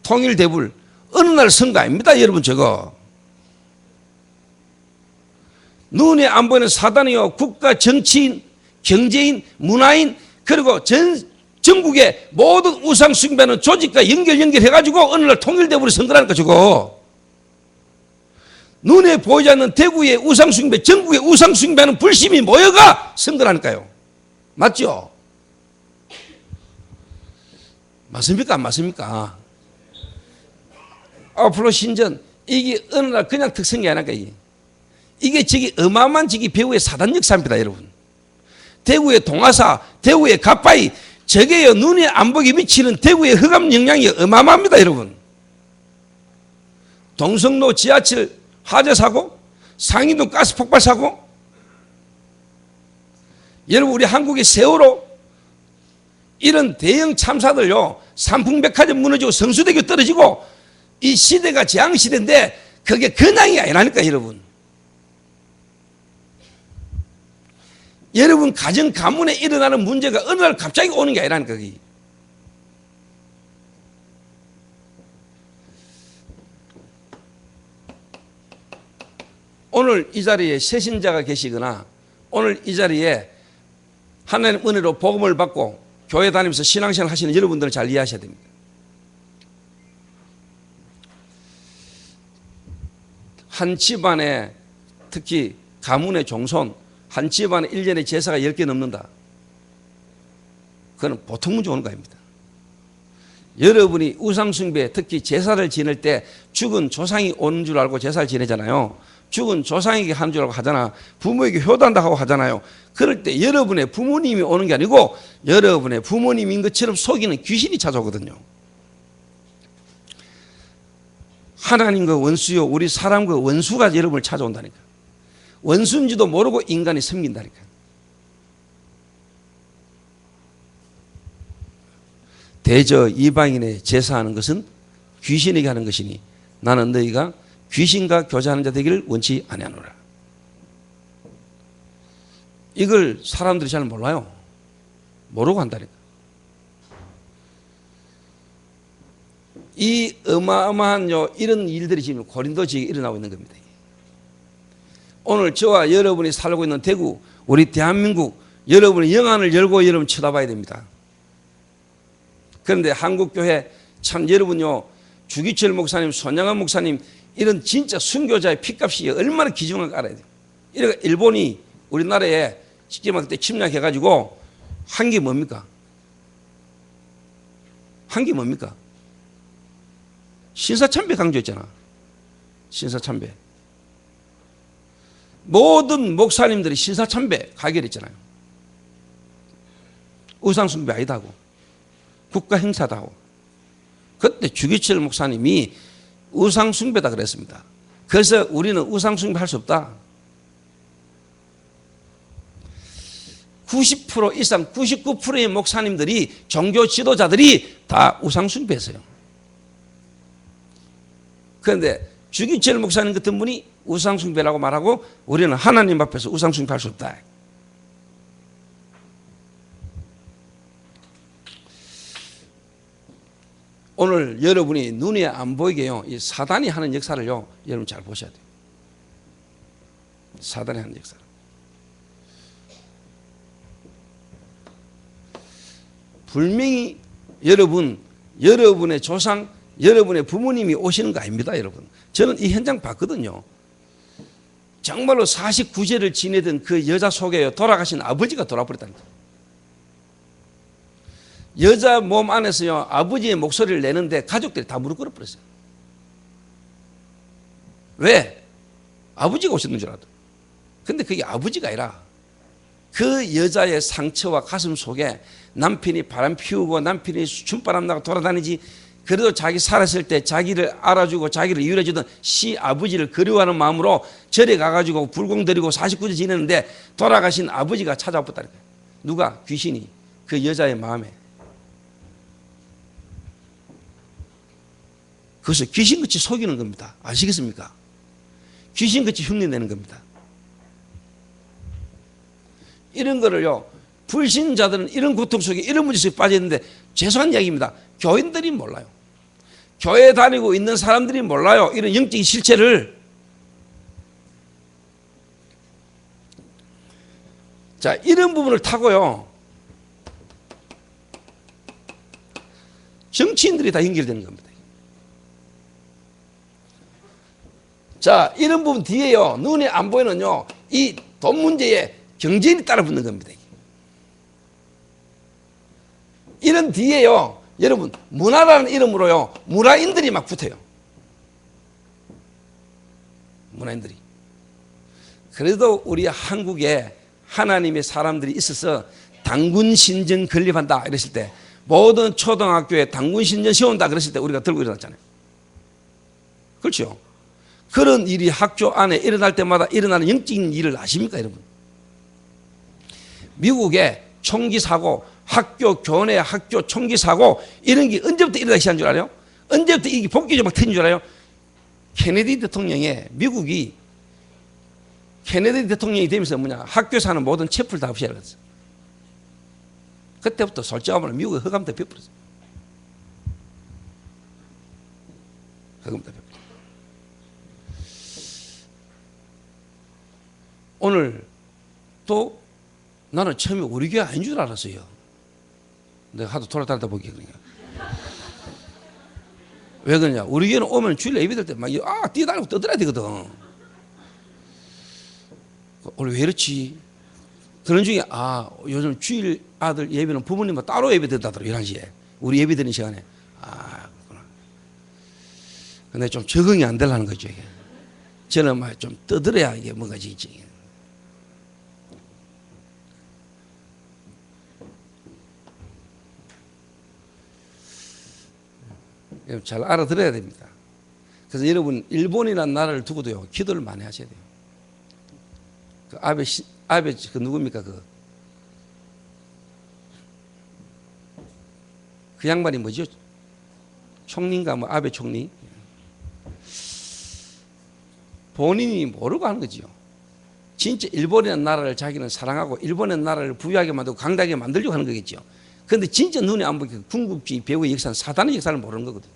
통일대불 어느 날 선 거 아닙니다, 여러분. 저거 눈에 안 보이는 사단이요, 국가 정치인, 경제인, 문화인, 그리고 전국의 모든 우상 숭배하는 조직과 연결해가지고 어느 날 통일대불이 선 거라니까. 저거 눈에 보이지 않는 대구의 우상 숭배, 전국의 우상 숭배하는 불심이 모여가 선 거라니까요. 맞죠? 맞습니까? 안 맞습니까? 아폴로 신전, 이게 어느 날 그냥 특성이 아니니까 이게 저기 어마어마한 저기 배후의 사단 역사입니다, 여러분. 대구의 동아사, 대구의 갓바위, 저게요, 눈에 안 보게 미치는 대구의 흑암 영향이 어마어마합니다, 여러분. 동성로 지하철 화재 사고, 상인동 가스 폭발 사고, 여러분 우리 한국의 세월호 이런 대형 참사들요, 삼풍백화점 무너지고 성수대교 떨어지고, 이 시대가 재앙시대인데 그게 그냥이 아니라니까, 여러분. 여러분 가정 가문에 일어나는 문제가 어느 날 갑자기 오는 게 아니라니까. 그게. 오늘 이 자리에 새신자가 계시거나 오늘 이 자리에 하나님 은혜로 복음을 받고 교회 다니면서 신앙생활 하시는 여러분들은 잘 이해하셔야 됩니다. 한 집안에 특히 가문의 종손 한 집안에 1년에 제사가 10개 넘는다. 그건 보통 문제 오는 거 아닙니다. 여러분이 우상숭배 특히 제사를 지낼 때 죽은 조상이 오는 줄 알고 제사를 지내잖아요. 죽은 조상에게 하는 줄 알고 하잖아. 부모에게 효도한다고 하잖아요. 그럴 때 여러분의 부모님이 오는 게 아니고 여러분의 부모님인 것처럼 속이는 귀신이 찾아오거든요. 하나님과 원수요 우리 사람과 원수가 여러분을 찾아온다니까. 원수인지도 모르고 인간이 섬긴다니까. 대저 이방인의 제사하는 것은 귀신에게 하는 것이니 나는 너희가 귀신과 교제하는 자 되기를 원치 아니하노라. 이걸 사람들이 잘 몰라요. 모르고 한다니까. 이 어마어마한 이런 일들이 지금 고린도 지역에 일어나고 있는 겁니다. 오늘 저와 여러분이 살고 있는 대구, 우리 대한민국, 여러분의 영안을 열고 여러분 쳐다봐야 됩니다. 그런데 한국교회 참 여러분요, 주기철 목사님, 손양한 목사님 이런 진짜 순교자의 피값이 얼마나 귀중한가 알아야 돼요. 이래가 일본이 우리나라에 쉽게 말할 때 침략해가지고 한 게 뭡니까? 한 게 뭡니까? 신사참배 강조했잖아. 신사참배. 모든 목사님들이 신사참배 가결했잖아요. 우상숭배 아니다 하고 국가 행사다 하고. 그때 주기철 목사님이 우상숭배다 그랬습니다. 그래서 우리는 우상숭배 할 수 없다. 90% 이상 99%의 목사님들이 종교 지도자들이 다 우상숭배했어요. 그런데 주기철 목사님 같은 분이 우상숭배라고 말하고 우리는 하나님 앞에서 우상숭배할 수 없다. 오늘 여러분이 눈에 안 보이게요, 이 사단이 하는 역사를요, 여러분 잘 보셔야 돼요. 사단이 하는 역사. 분명히 여러분의 조상, 여러분의 부모님이 오시는 거 아닙니다, 여러분. 저는 이 현장 봤거든요. 정말로 49제를 지내던 그 여자 속에 돌아가신 아버지가 돌아버렸다니까. 여자 몸 안에서요, 아버지의 목소리를 내는데 가족들이 다 무릎 꿇어버렸어요. 왜? 아버지가 오셨는 줄 알았다. 근데 그게 아버지가 아니라 그 여자의 상처와 가슴 속에 남편이 바람 피우고 남편이 춤바람 나고 돌아다니지, 그래도 자기 살았을 때 자기를 알아주고 자기를 이유해주던 시아버지를 그리워하는 마음으로 절에 가가지고 불공 드리고 49제 지냈는데 돌아가신 아버지가 찾아왔다니까. 누가? 귀신이 그 여자의 마음에. 그것을 귀신같이 속이는 겁니다. 아시겠습니까? 귀신같이 흉내내는 겁니다. 이런 거를요, 불신자들은 이런 고통 속에 이런 문제 속에 빠져 있는데 죄송한 이야기입니다. 교인들이 몰라요. 교회 다니고 있는 사람들이 몰라요. 이런 영적인 실체를. 자, 이런 부분을 타고요, 정치인들이 다 연결되는 겁니다. 자, 이런 부분 뒤에요, 눈에 안 보이는요, 이 돈 문제에 경제인이 따라 붙는 겁니다. 이런 뒤에요, 여러분, 문화라는 이름으로요, 문화인들이 막 붙어요. 문화인들이. 그래도 우리 한국에 하나님의 사람들이 있어서 당군 신전 건립한다 이랬을 때, 모든 초등학교에 당군 신전 세운다 그랬을 때 우리가 들고 일어났잖아요. 그렇죠? 그런 일이 학교 안에 일어날 때마다 일어나는 영적인 일을 아십니까, 여러분? 미국의 총기 사고, 학교 교내 학교 총기 사고 이런 게 언제부터 일어나기 시작한 줄 알아요? 언제부터 이게 복귀적으로 막 터진 줄 알아요? 케네디 대통령이, 미국이 케네디 대통령이 되면서 뭐냐, 학교 사는 모든 체포를 다 없애야 그랬어. 그때부터 솔직히 말하면 미국의 허감도 베풀었어요. 허감도 베풀었어요. 오늘 또 나는 처음에 우리 교회 아닌 줄 알았어요. 내가 하도 돌아다니다 보기에 그러니까. 왜 그러냐? 우리 교회는 오면 주일 예배 될 때 막 뛰어다니고 떠들어야 되거든. 오늘 왜 이렇지? 그런 중에 요즘 주일 아들 예배는 부모님과 따로 예배 드린다더라 11시에 우리 예배 드리는 시간에. 그렇구나. 근데 좀 적응이 안 되려는 거죠 이게. 저는 막 좀 떠들어야 이게 뭔가 지지. 잘 알아들어야 됩니다. 그래서 여러분 일본이라는 나라를 두고도요 기도를 많이 하셔야 돼요. 그 아베 그 누굽니까 그 양반이 뭐죠? 총리인가 뭐 아베 총리. 본인이 모르고 하는 거지요. 진짜 일본이라는 나라를 자기는 사랑하고 일본이라는 나라를 부유하게 만들고 강다하게 만들려고 하는 거겠죠. 그런데 진짜 눈에 안 보이게 궁극주의 배후의 역사는 사단의 역사를 모르는 거거든.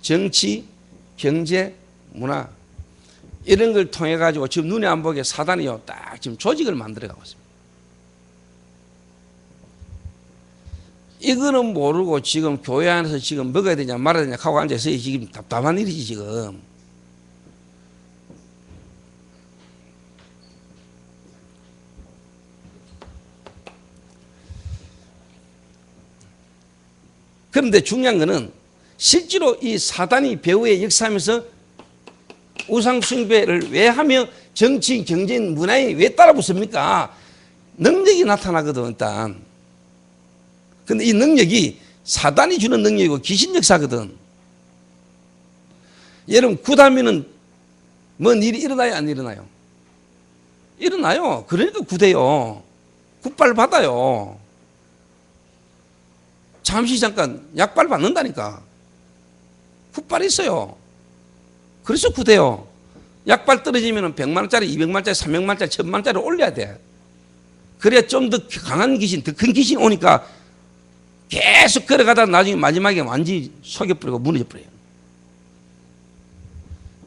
정치, 경제, 문화 이런 걸 통해 가지고 지금 눈에 안 보게 사단이요 딱 지금 조직을 만들어 가고 있습니다. 이거는 모르고 지금 교회 안에서 지금 먹어야 되냐 말아야 되냐 하고 앉아서 지금 답답한 일이지 지금. 그런데 중요한 거는 실제로 이 사단이 배후에 역사하면서 우상 숭배를 왜 하며 정치, 경제, 문화에 왜 따라붙습니까? 능력이 나타나거든 일단. 근데 이 능력이 사단이 주는 능력이고 귀신 역사거든. 여러분 구다면은 뭔 일이 일어나요 안 일어나요? 일어나요. 그러니까 구대요. 굿발 받아요. 잠시 잠깐 약발 받는다니까. 굿발 있어요. 그래서 구대요. 약발 떨어지면 100만원짜리, 200만원짜리, 300만원짜리, 1000만원짜리 올려야 돼. 그래야 좀 더 강한 귀신, 더 큰 귀신 오니까 계속 걸어가다가 나중에 마지막에 완전히 속여버리고 무너져버려요.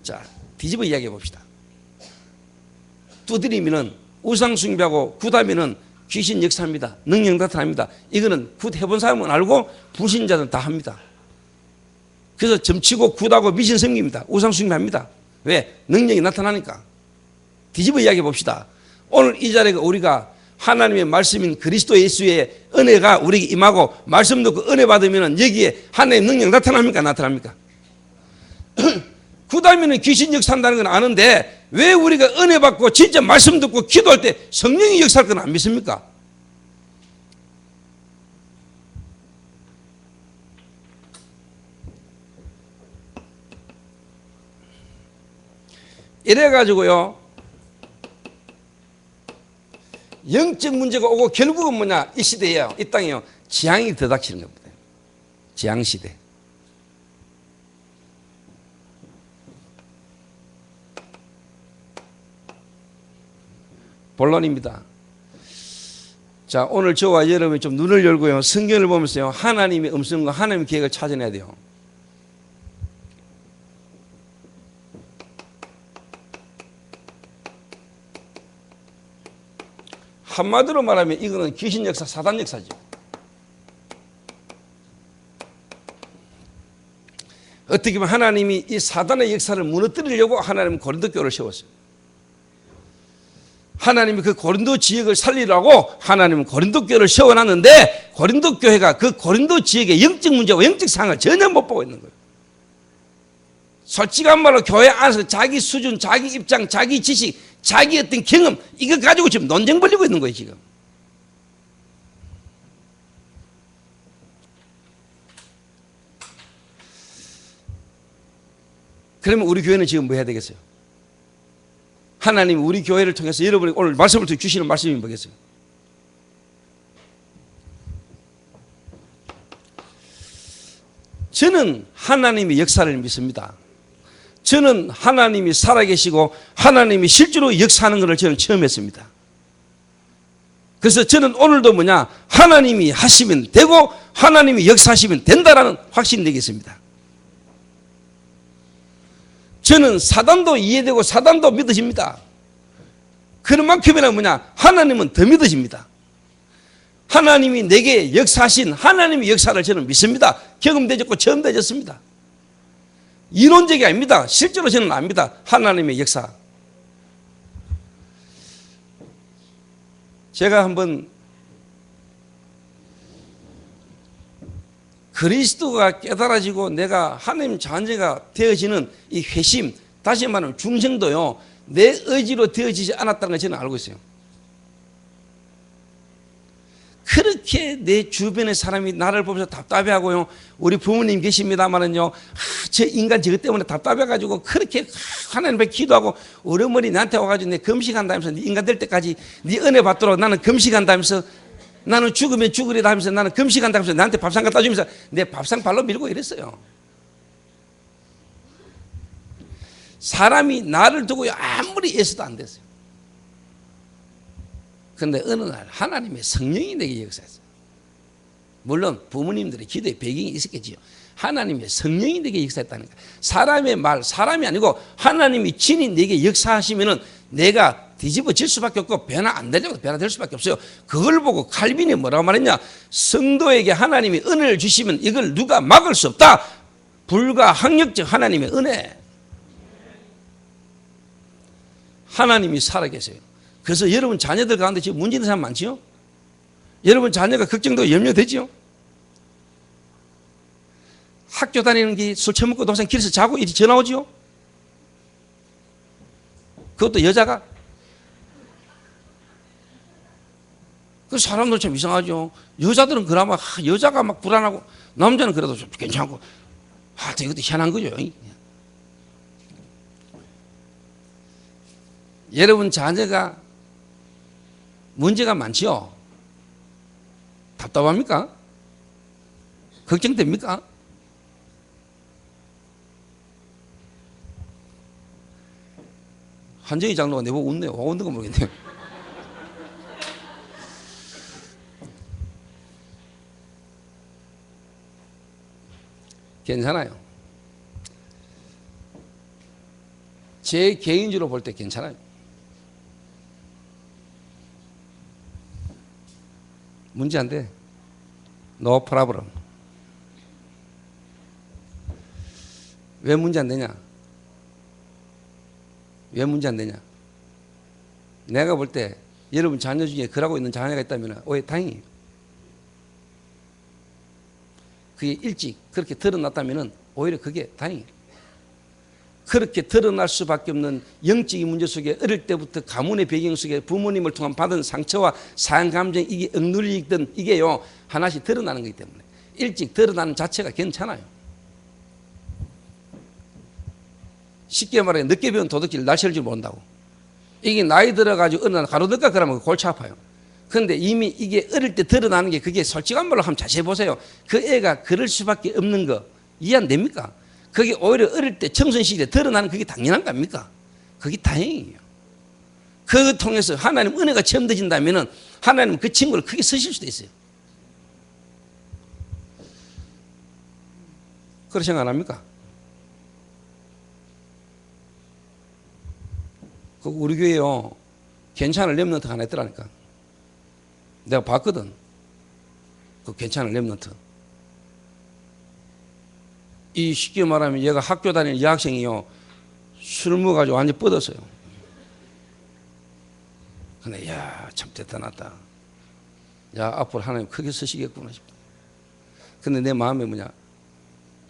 자, 뒤집어 이야기해 봅시다. 두드리면은 우상숭배하고 굿하면은 귀신 역사합니다. 능력 나타납니다. 이거는 굿 해본 사람은 알고 불신자들은 다 합니다. 그래서 점치고 굿하고 미신 섬깁니다. 우상숭배합니다. 왜? 능력이 나타나니까. 뒤집어 이야기해 봅시다. 오늘 이 자리가 우리가 하나님의 말씀인 그리스도 예수의 은혜가 우리에게 임하고 말씀 듣고 은혜 받으면 여기에 하나님의 능력 나타납니까? 나타납니까? 굿하면 귀신 역사한다는 건 아는데 왜 우리가 은혜 받고 진짜 말씀 듣고 기도할 때 성령이 역사할 건 안 믿습니까? 이래가지고요 영적 문제가 오고 결국은 뭐냐 이 시대에요 이 땅에요 재앙이 들이닥치는 겁니다. 재앙시대. 본론입니다. 자, 오늘 저와 여러분이 좀 눈을 열고요 성경을 보면서요 하나님의 음성과 하나님의 계획을 찾아내야 돼요. 한마디로 말하면 이거는 귀신 역사, 사단 역사죠. 어떻게 보면 하나님이 이 사단의 역사를 무너뜨리려고 하나님은 고린도 교회를 세웠어요. 하나님이 그 고린도 지역을 살리라고 하나님은 고린도 교회를 세워놨는데 고린도 교회가 그 고린도 지역의 영적 문제와 영적 상황을 전혀 못 보고 있는 거예요. 솔직한 말로 교회 안에서 자기 수준, 자기 입장, 자기 지식, 자기 어떤 경험 이거 가지고 지금 논쟁 벌리고 있는 거예요 지금. 그러면 우리 교회는 지금 뭐 해야 되겠어요? 하나님이 우리 교회를 통해서 여러분이 오늘 말씀을 통해 주시는 말씀이 뭐겠어요? 저는 하나님의 역사를 믿습니다. 저는 하나님이 살아계시고 하나님이 실제로 역사하는 것을 저는 처음 했습니다. 그래서 저는 오늘도 뭐냐 하나님이 하시면 되고 하나님이 역사하시면 된다라는 확신이 되겠습니다. 저는 사단도 이해되고 사단도 믿어집니다. 그런 만큼이나 뭐냐 하나님은 더 믿어집니다. 하나님이 내게 역사하신 하나님의 역사를 저는 믿습니다. 경험되졌고 처음 되졌습니다. 이론적이 아닙니다. 실제로 저는 압니다. 하나님의 역사. 제가 한번 그리스도가 깨달아지고 내가 하나님 자녀가 되어지는 이 회심, 다시 말하면 중생도요, 내 의지로 되어지지 않았다는 걸 저는 알고 있어요. 그렇게 내 주변의 사람이 나를 보면서 답답해하고요, 우리 부모님 계십니다마는요, 저 인간 저것 때문에 답답해가지고 그렇게 하나님 앞에 기도하고, 우리 어머니 나한테 와가지고 내 금식한다면서 네 인간 될 때까지 네 은혜 받도록 나는 금식한다면서, 나는 죽으면 죽으리다 하면서 나는 금식한다면서 나한테 밥상 갖다 주면서 내 밥상 발로 밀고 이랬어요. 사람이 나를 두고 아무리 애써도 안 됐어요. 그런데 어느 날 하나님의 성령이 내게 역사했어요. 물론 부모님들의 기도의 배경이 있었겠지요. 하나님의 성령이 내게 역사했다니까. 사람의 말, 사람이 아니고 하나님이 친히 내게 역사하시면은 내가 뒤집어질 수밖에 없고 변화 안 되려고 변화될 수밖에 없어요. 그걸 보고 칼빈이 뭐라고 말했냐? 성도에게 하나님이 은혜를 주시면 이걸 누가 막을 수 없다. 불가항력적 하나님의 은혜. 하나님이 살아계세요. 그래서 여러분 자녀들 가운데 지금 문제 있는 사람 많지요? 여러분 자녀가 걱정도 염려되지요? 학교 다니는 게 술 처먹고 동생 길에서 자고 이렇게 전화 오지요? 그것도 여자가? 그 사람들 참 이상하죠. 여자들은 그나마 여자가 막 불안하고 남자는 그래도 좀 괜찮고, 이것도 희한한 거죠. 여러분 자녀가 문제가 많지요? 답답합니까? 걱정됩니까? 한정희 장로가 내보고 웃네요. 와 웃는 거 모르겠네요. 괜찮아요. 제 개인적으로 볼 때 괜찮아요. 문제 안 돼. No problem. 왜 문제 안 되냐? 왜 문제 안 되냐? 내가 볼 때 여러분 자녀 중에 그러고 있는 자녀가 있다면 오히려 다행이에요. 그게 일찍 그렇게 드러났다면 오히려 그게 다행이에요. 그렇게 드러날 수밖에 없는 영적인 문제 속에 어릴 때부터 가문의 배경 속에 부모님을 통한 받은 상처와 상감정, 이게 억눌리던 이게요 하나씩 드러나는 거기 때문에 일찍 드러나는 자체가 괜찮아요. 쉽게 말해 늦게 배운 도둑질 날 세울 줄 모른다고. 이게 나이 들어가지고 어느 날 가로등가 그러면 골치 아파요. 그런데 이미 이게 어릴 때 드러나는 게 그게 솔직한 말로 한번 자세히 보세요. 그 애가 그럴 수밖에 없는 거 이해 안 됩니까? 그게 오히려 어릴 때 청소년 시기에 드러나는 그게 당연한 겁니까? 그게 다행이에요. 그걸 통해서 하나님 은혜가 체험되진다면 하나님 그 친구를 크게 쓰실 수도 있어요. 그렇게 생각 안 합니까? 그 우리 교회요 괜찮은 렘넌트 하나 있더라니까. 내가 봤거든. 그 괜찮은 렘넌트. 이 쉽게 말하면 얘가 학교 다니는 여학생이요 술 먹어가지고 완전 뻗었어요. 근데 야 참 대단하다. 야 앞으로 하나님 크게 쓰시겠구나 싶어. 근데 내 마음에 뭐냐,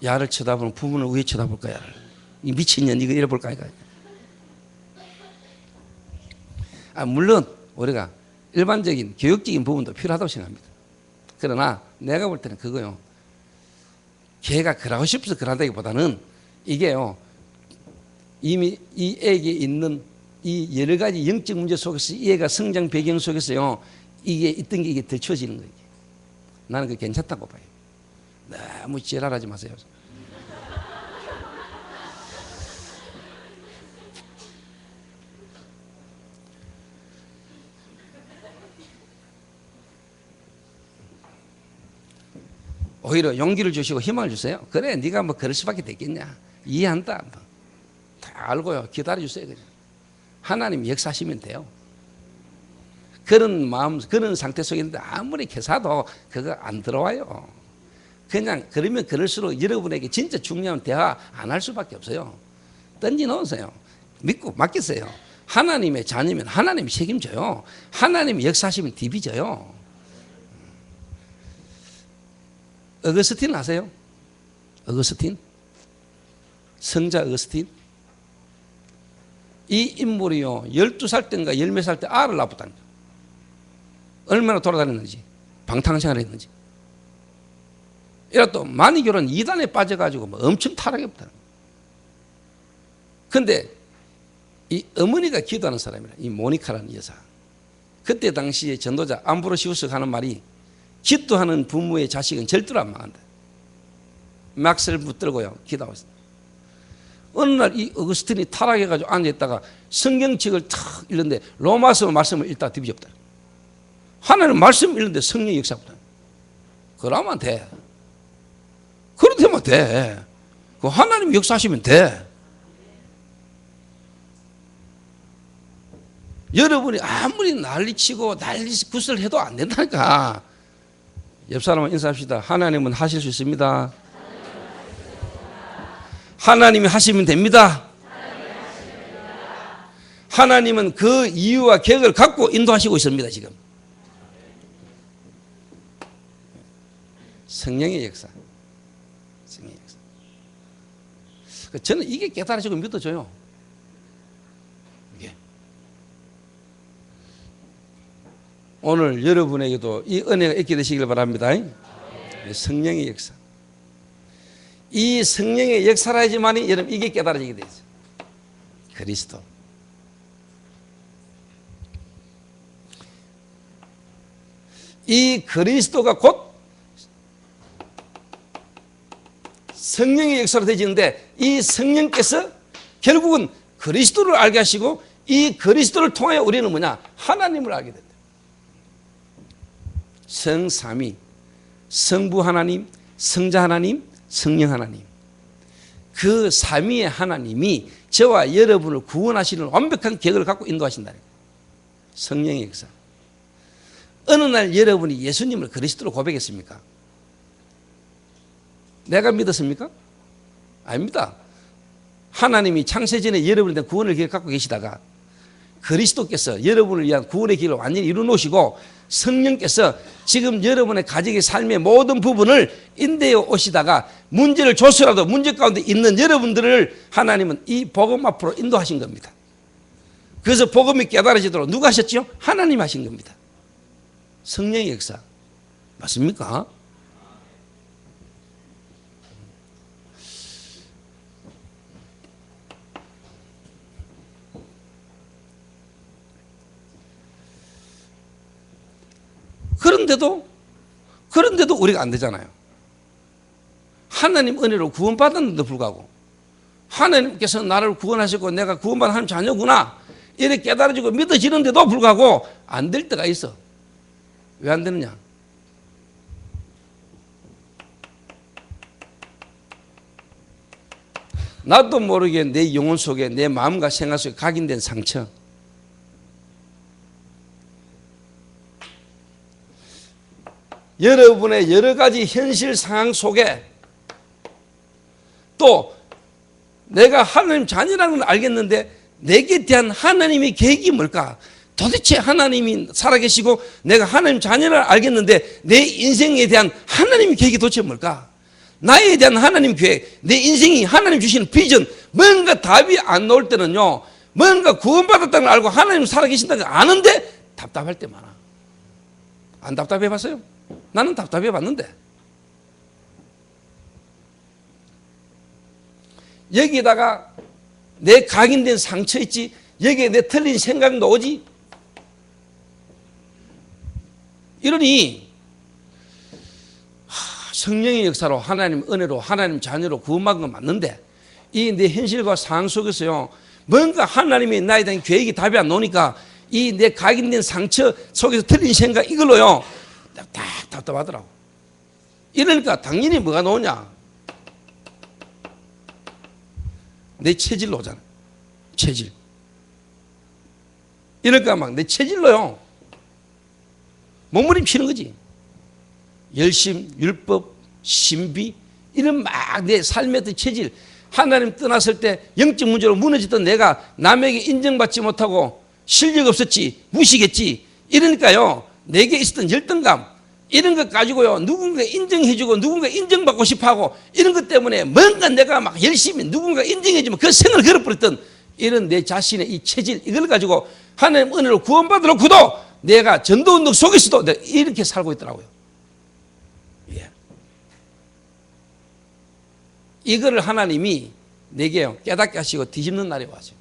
야를 쳐다보는 부모는 왜 쳐다볼까? 야를 이 미친년 이거 이래볼까? 물론 우리가 일반적인 교육적인 부분도 필요하다고 생각합니다. 그러나 내가 볼 때는 그거요, 걔가 그러고 싶어서 그러다기보다는 이게요 이미 이 애에게 있는 이 여러 가지 영적 문제 속에서 이 애가 성장 배경 속에서요 이게 있던 게 이게 들춰지는 거예요. 나는 그게 괜찮다고 봐요. 너무 지랄하지 마세요. 오히려 용기를 주시고 희망을 주세요. 그래 네가 뭐 그럴 수밖에 됐겠냐, 이해한다, 뭐. 다 알고요 기다려 주세요. 그냥 하나님 역사하시면 돼요. 그런 마음, 그런 상태 속에 있는데 아무리 개사도 그거 안 들어와요. 그냥 그러면 그럴수록 여러분에게 진짜 중요한 대화 안 할 수밖에 없어요. 던지 놓으세요. 믿고 맡기세요. 하나님의 자녀면 하나님이 책임져요. 하나님이 역사하시면 디비져요. 어거스틴 아세요? 어거스틴? 성자 어거스틴? 이 인물이요, 12살 때인가 10몇 살 때 알을 낳았다니까. 얼마나 돌아다녔는지, 방탕생활을 했는지. 이라 또 만이교는 이단에 빠져가지고 뭐 엄청 타락했다. 근데 이 어머니가 기도하는 사람이라, 이 모니카라는 여사. 그때 당시에 전도자 암브로시우스가 하는 말이, 기도하는 부모의 자식은 절대로 안 망한다. 막스를 붙들고요, 기도하고 있습니다. 어느 날 이 어거스틴이 타락해가지고 앉아있다가 성경책을 탁 읽는데 로마서 말씀을 읽다가 뒤집었다. 하나님 말씀 읽는데 성령 역사보다. 그러면 돼. 그렇다면 돼. 그 하나님 역사하시면 돼. 여러분이 아무리 난리치고 구슬 해도 안 된다니까. 옆 사람은 인사합시다. 하나님은 하실 수 있습니다. 하나님이 하시면 됩니다. 하나님은 그 이유와 계획을 갖고 인도하시고 있습니다. 지금 성령의 역사. 성령의 역사. 저는 이게 깨달아지고 믿어져요. 이게. 오늘 여러분에게도 이 은혜가 있게 되시길 바랍니다. 성령의 역사. 이 성령의 역사라야지만이 여러분 이게 깨달아지게 되죠. 그리스도. 이 그리스도가 곧 성령의 역사로 되지는데, 이 성령께서 결국은 그리스도를 알게 하시고, 이 그리스도를 통하여 우리는 뭐냐? 하나님을 알게 된다. 성삼위, 성부 하나님, 성자 하나님, 성령 하나님. 그 삼위의 하나님이 저와 여러분을 구원하시는 완벽한 계획을 갖고 인도하신다는 거예요. 성령의 역사. 어느 날 여러분이 예수님을 그리스도로 고백했습니까? 내가 믿었습니까? 아닙니다. 하나님이 창세전에 여러분에 대한 구원의 계획을 갖고 계시다가 그리스도께서 여러분을 위한 구원의 길을 완전히 이루어놓으시고, 성령께서 지금 여러분의 가정의 삶의 모든 부분을 인도해 오시다가 문제를 줘서라도 문제 가운데 있는 여러분들을 하나님은 이 복음 앞으로 인도하신 겁니다. 그래서 복음이 깨달아지도록 누가 하셨죠? 하나님 하신 겁니다. 성령의 역사. 맞습니까? 그런데도 우리가 안 되잖아요. 하나님 은혜로 구원받았는데도 불구하고, 하나님께서 나를 구원하셨고 내가 구원받은 하나님 자녀구나 이렇게 깨달아지고 믿어지는데도 불구하고 안 될 때가 있어. 왜 안 되느냐? 나도 모르게 내 영혼 속에, 내 마음과 생각 속에 각인된 상처, 여러분의 여러 가지 현실 상황 속에, 또 내가 하나님 자녀라는 걸 알겠는데 내게 대한 하나님의 계획이 뭘까? 도대체 하나님이 살아계시고 내가 하나님 자녀를 알겠는데 내 인생에 대한 하나님의 계획이 도대체 뭘까? 나에 대한 하나님 계획, 내 인생이 하나님 주시는 비전, 뭔가 답이 안 나올 때는요, 뭔가 구원받았다는 걸 알고 하나님 살아계신다는 걸 아는데 답답할 때 많아. 안 답답해 봤어요? 나는 답답해 봤는데. 여기에다가 내 각인된 상처 있지, 여기에 내 틀린 생각도 오지. 이러니 성령의 역사로 하나님 은혜로 하나님 자녀로 구원받은 건 맞는데, 이 내 현실과 상황 속에서요, 뭔가 하나님의 나에 대한 계획이 답이 안 나오니까 이 내 각인된 상처 속에서 틀린 생각 이걸로요 답답하더라고. 이러니까 당연히 뭐가 나오냐? 내 체질로 오잖아. 체질. 이럴까 막 내 체질로요 몸부림치는 거지. 열심, 율법, 신비, 이런 막 내 삶의 체질, 하나님 떠났을 때 영적 문제로 무너졌던 내가 남에게 인정받지 못하고 실력 없었지, 무시겠지, 이러니까요 내게 있었던 열등감, 이런 것 가지고요 누군가 인정해주고 누군가 인정받고 싶어하고, 이런 것 때문에 뭔가 내가 막 열심히 누군가 인정해주면 그 생을 걸어버렸던 이런 내 자신의 이 체질, 이걸 가지고 하나님 은혜로 구원받으려고도 내가 전도운동 속에서도 내가 이렇게 살고 있더라고요. 예. 이거를 하나님이 내게 깨닫게 하시고 뒤집는 날이 와죠.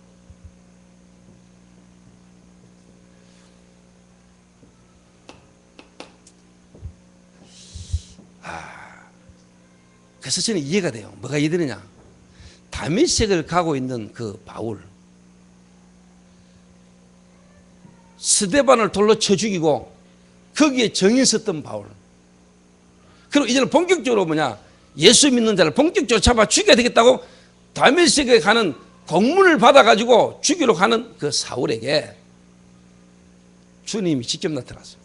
그래서 저는 이해가 돼요. 뭐가 이해되느냐? 다메섹을 가고 있는 그 바울, 스데반을 돌로 쳐 죽이고 거기에 정이 섰던 바울, 그리고 이제는 본격적으로 예수 믿는 자를 본격적으로 잡아 죽여야 되겠다고 다메섹에 가는 공문을 받아가지고 죽이러 가는 그 사울에게 주님이 직접 나타났어요.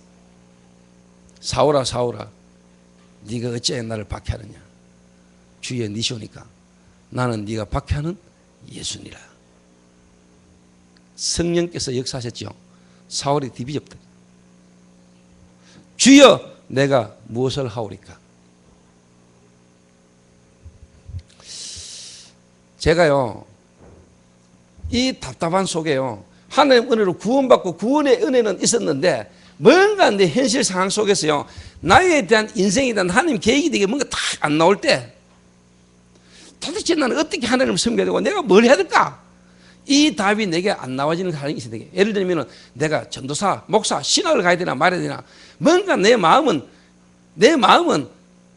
사울아 사울아, 네가 어찌하여 나를 박해하느냐? 주여 니시오니까 나는 네가 박해하는 예수니라. 성령께서 역사하셨죠. 사울이 뒤비접다. 주여 내가 무엇을 하오리까? 제가요 이 답답한 속에요 하나님 은혜로 구원받고 구원의 은혜는 있었는데 뭔가 내 현실 상황 속에서요 나에 대한 인생에 대한 하나님 계획이 되게 뭔가 딱 안 나올 때 도대체 나는 어떻게 하나님을 섬겨야 되고 내가 뭘 해야 될까? 이 답이 내게 안 나와지는 사람이 있어야 되게. 예를 들면 내가 전도사, 목사, 신학을 가야 되나 말아야 되나, 뭔가 내 마음은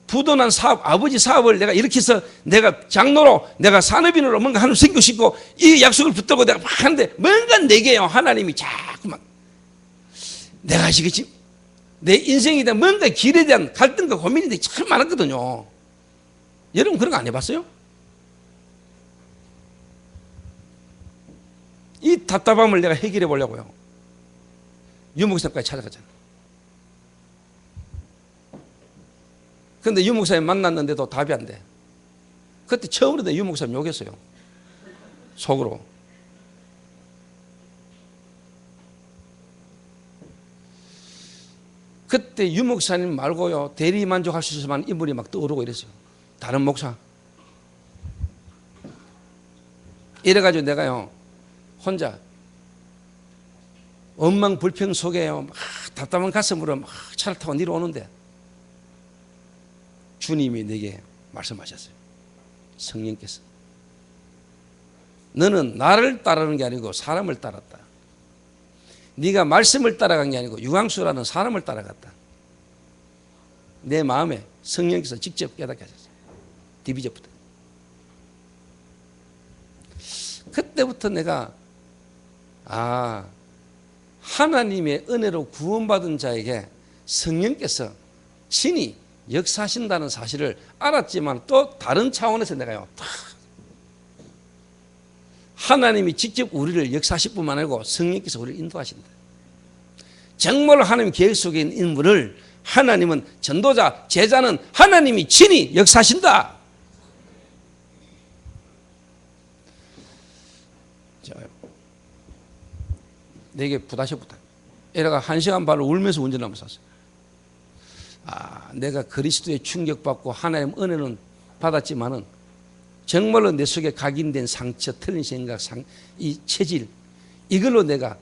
부도난 사업, 아버지 사업을 내가 이렇게 해서 내가 장로로, 내가 산업인으로 뭔가 하나님 섬기고 싶고 이 약속을 붙들고 내가 막 하는데 뭔가 내게요 하나님이 자꾸만 내가 아시겠지? 내 인생에 대한 뭔가 길에 대한 갈등과 고민이 참 많았거든요. 여러분 그런 거 안 해봤어요? 이 답답함을 내가 해결해 보려고요 유목사님까지 찾아갔잖아요. 그런데 유목사님 만났는데도 답이 안 돼. 그때 처음으로 내가 유목사님 욕했어요 속으로. 그때 유목사님 말고요 대리 만족할 수 있을 만한 인물이 막 떠오르고 이랬어요. 다른 목사. 이래가지고 내가요 혼자 원망불평 속에요 막 답답한 가슴으로 막 차를 타고 내려오는데 주님이 내게 말씀하셨어요. 성령께서 너는 나를 따르는 게 아니고 사람을 따랐다. 네가 말씀을 따라간 게 아니고 유황수라는 사람을 따라갔다. 내 마음에 성령께서 직접 깨닫게 하셨어요. 디비전부터. 그때부터 내가 하나님의 은혜로 구원받은 자에게 성령께서 친히 역사하신다는 사실을 알았지만 또 다른 차원에서 내가요 하나님이 직접 우리를 역사하실 뿐만 아니고 성령께서 우리를 인도하신다. 정말 하나님 계획 속에 있는 인물을 하나님은 전도자, 제자는 하나님이 친히 역사하신다. 내게 부다셔부터 에라가 1시간 반을 울면서 운전하면서 샀어요. 내가 그리스도의 충격받고 하나님 은혜는 받았지만은 정말로 내 속에 각인된 상처, 틀린 생각, 이 체질, 이걸로 내가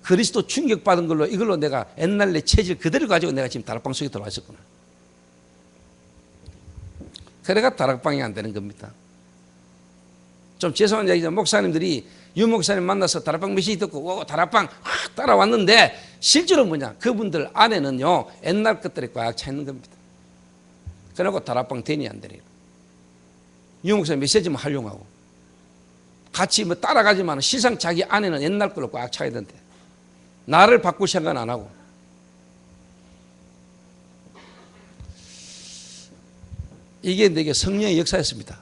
그리스도 충격받은 걸로 이걸로 내가 옛날 내 체질 그대로 가지고 내가 지금 다락방 속에 들어와 있었구나. 그래가 다락방이 안 되는 겁니다. 좀 죄송한 얘기지만 목사님들이 유 목사님 만나서 다락방 메시지 듣고 다락방 따라왔는데 실제로 그분들 안에는요 옛날 것들이 꽉 차 있는 겁니다. 그러고 다락방 대니 안 되니 유 목사님 메시지만 활용하고 같이 따라가지만 실상 자기 안에는 옛날 걸로 꽉 차 있는데 나를 바꿀 생각은 안 하고. 이게 내게 성령의 역사였습니다.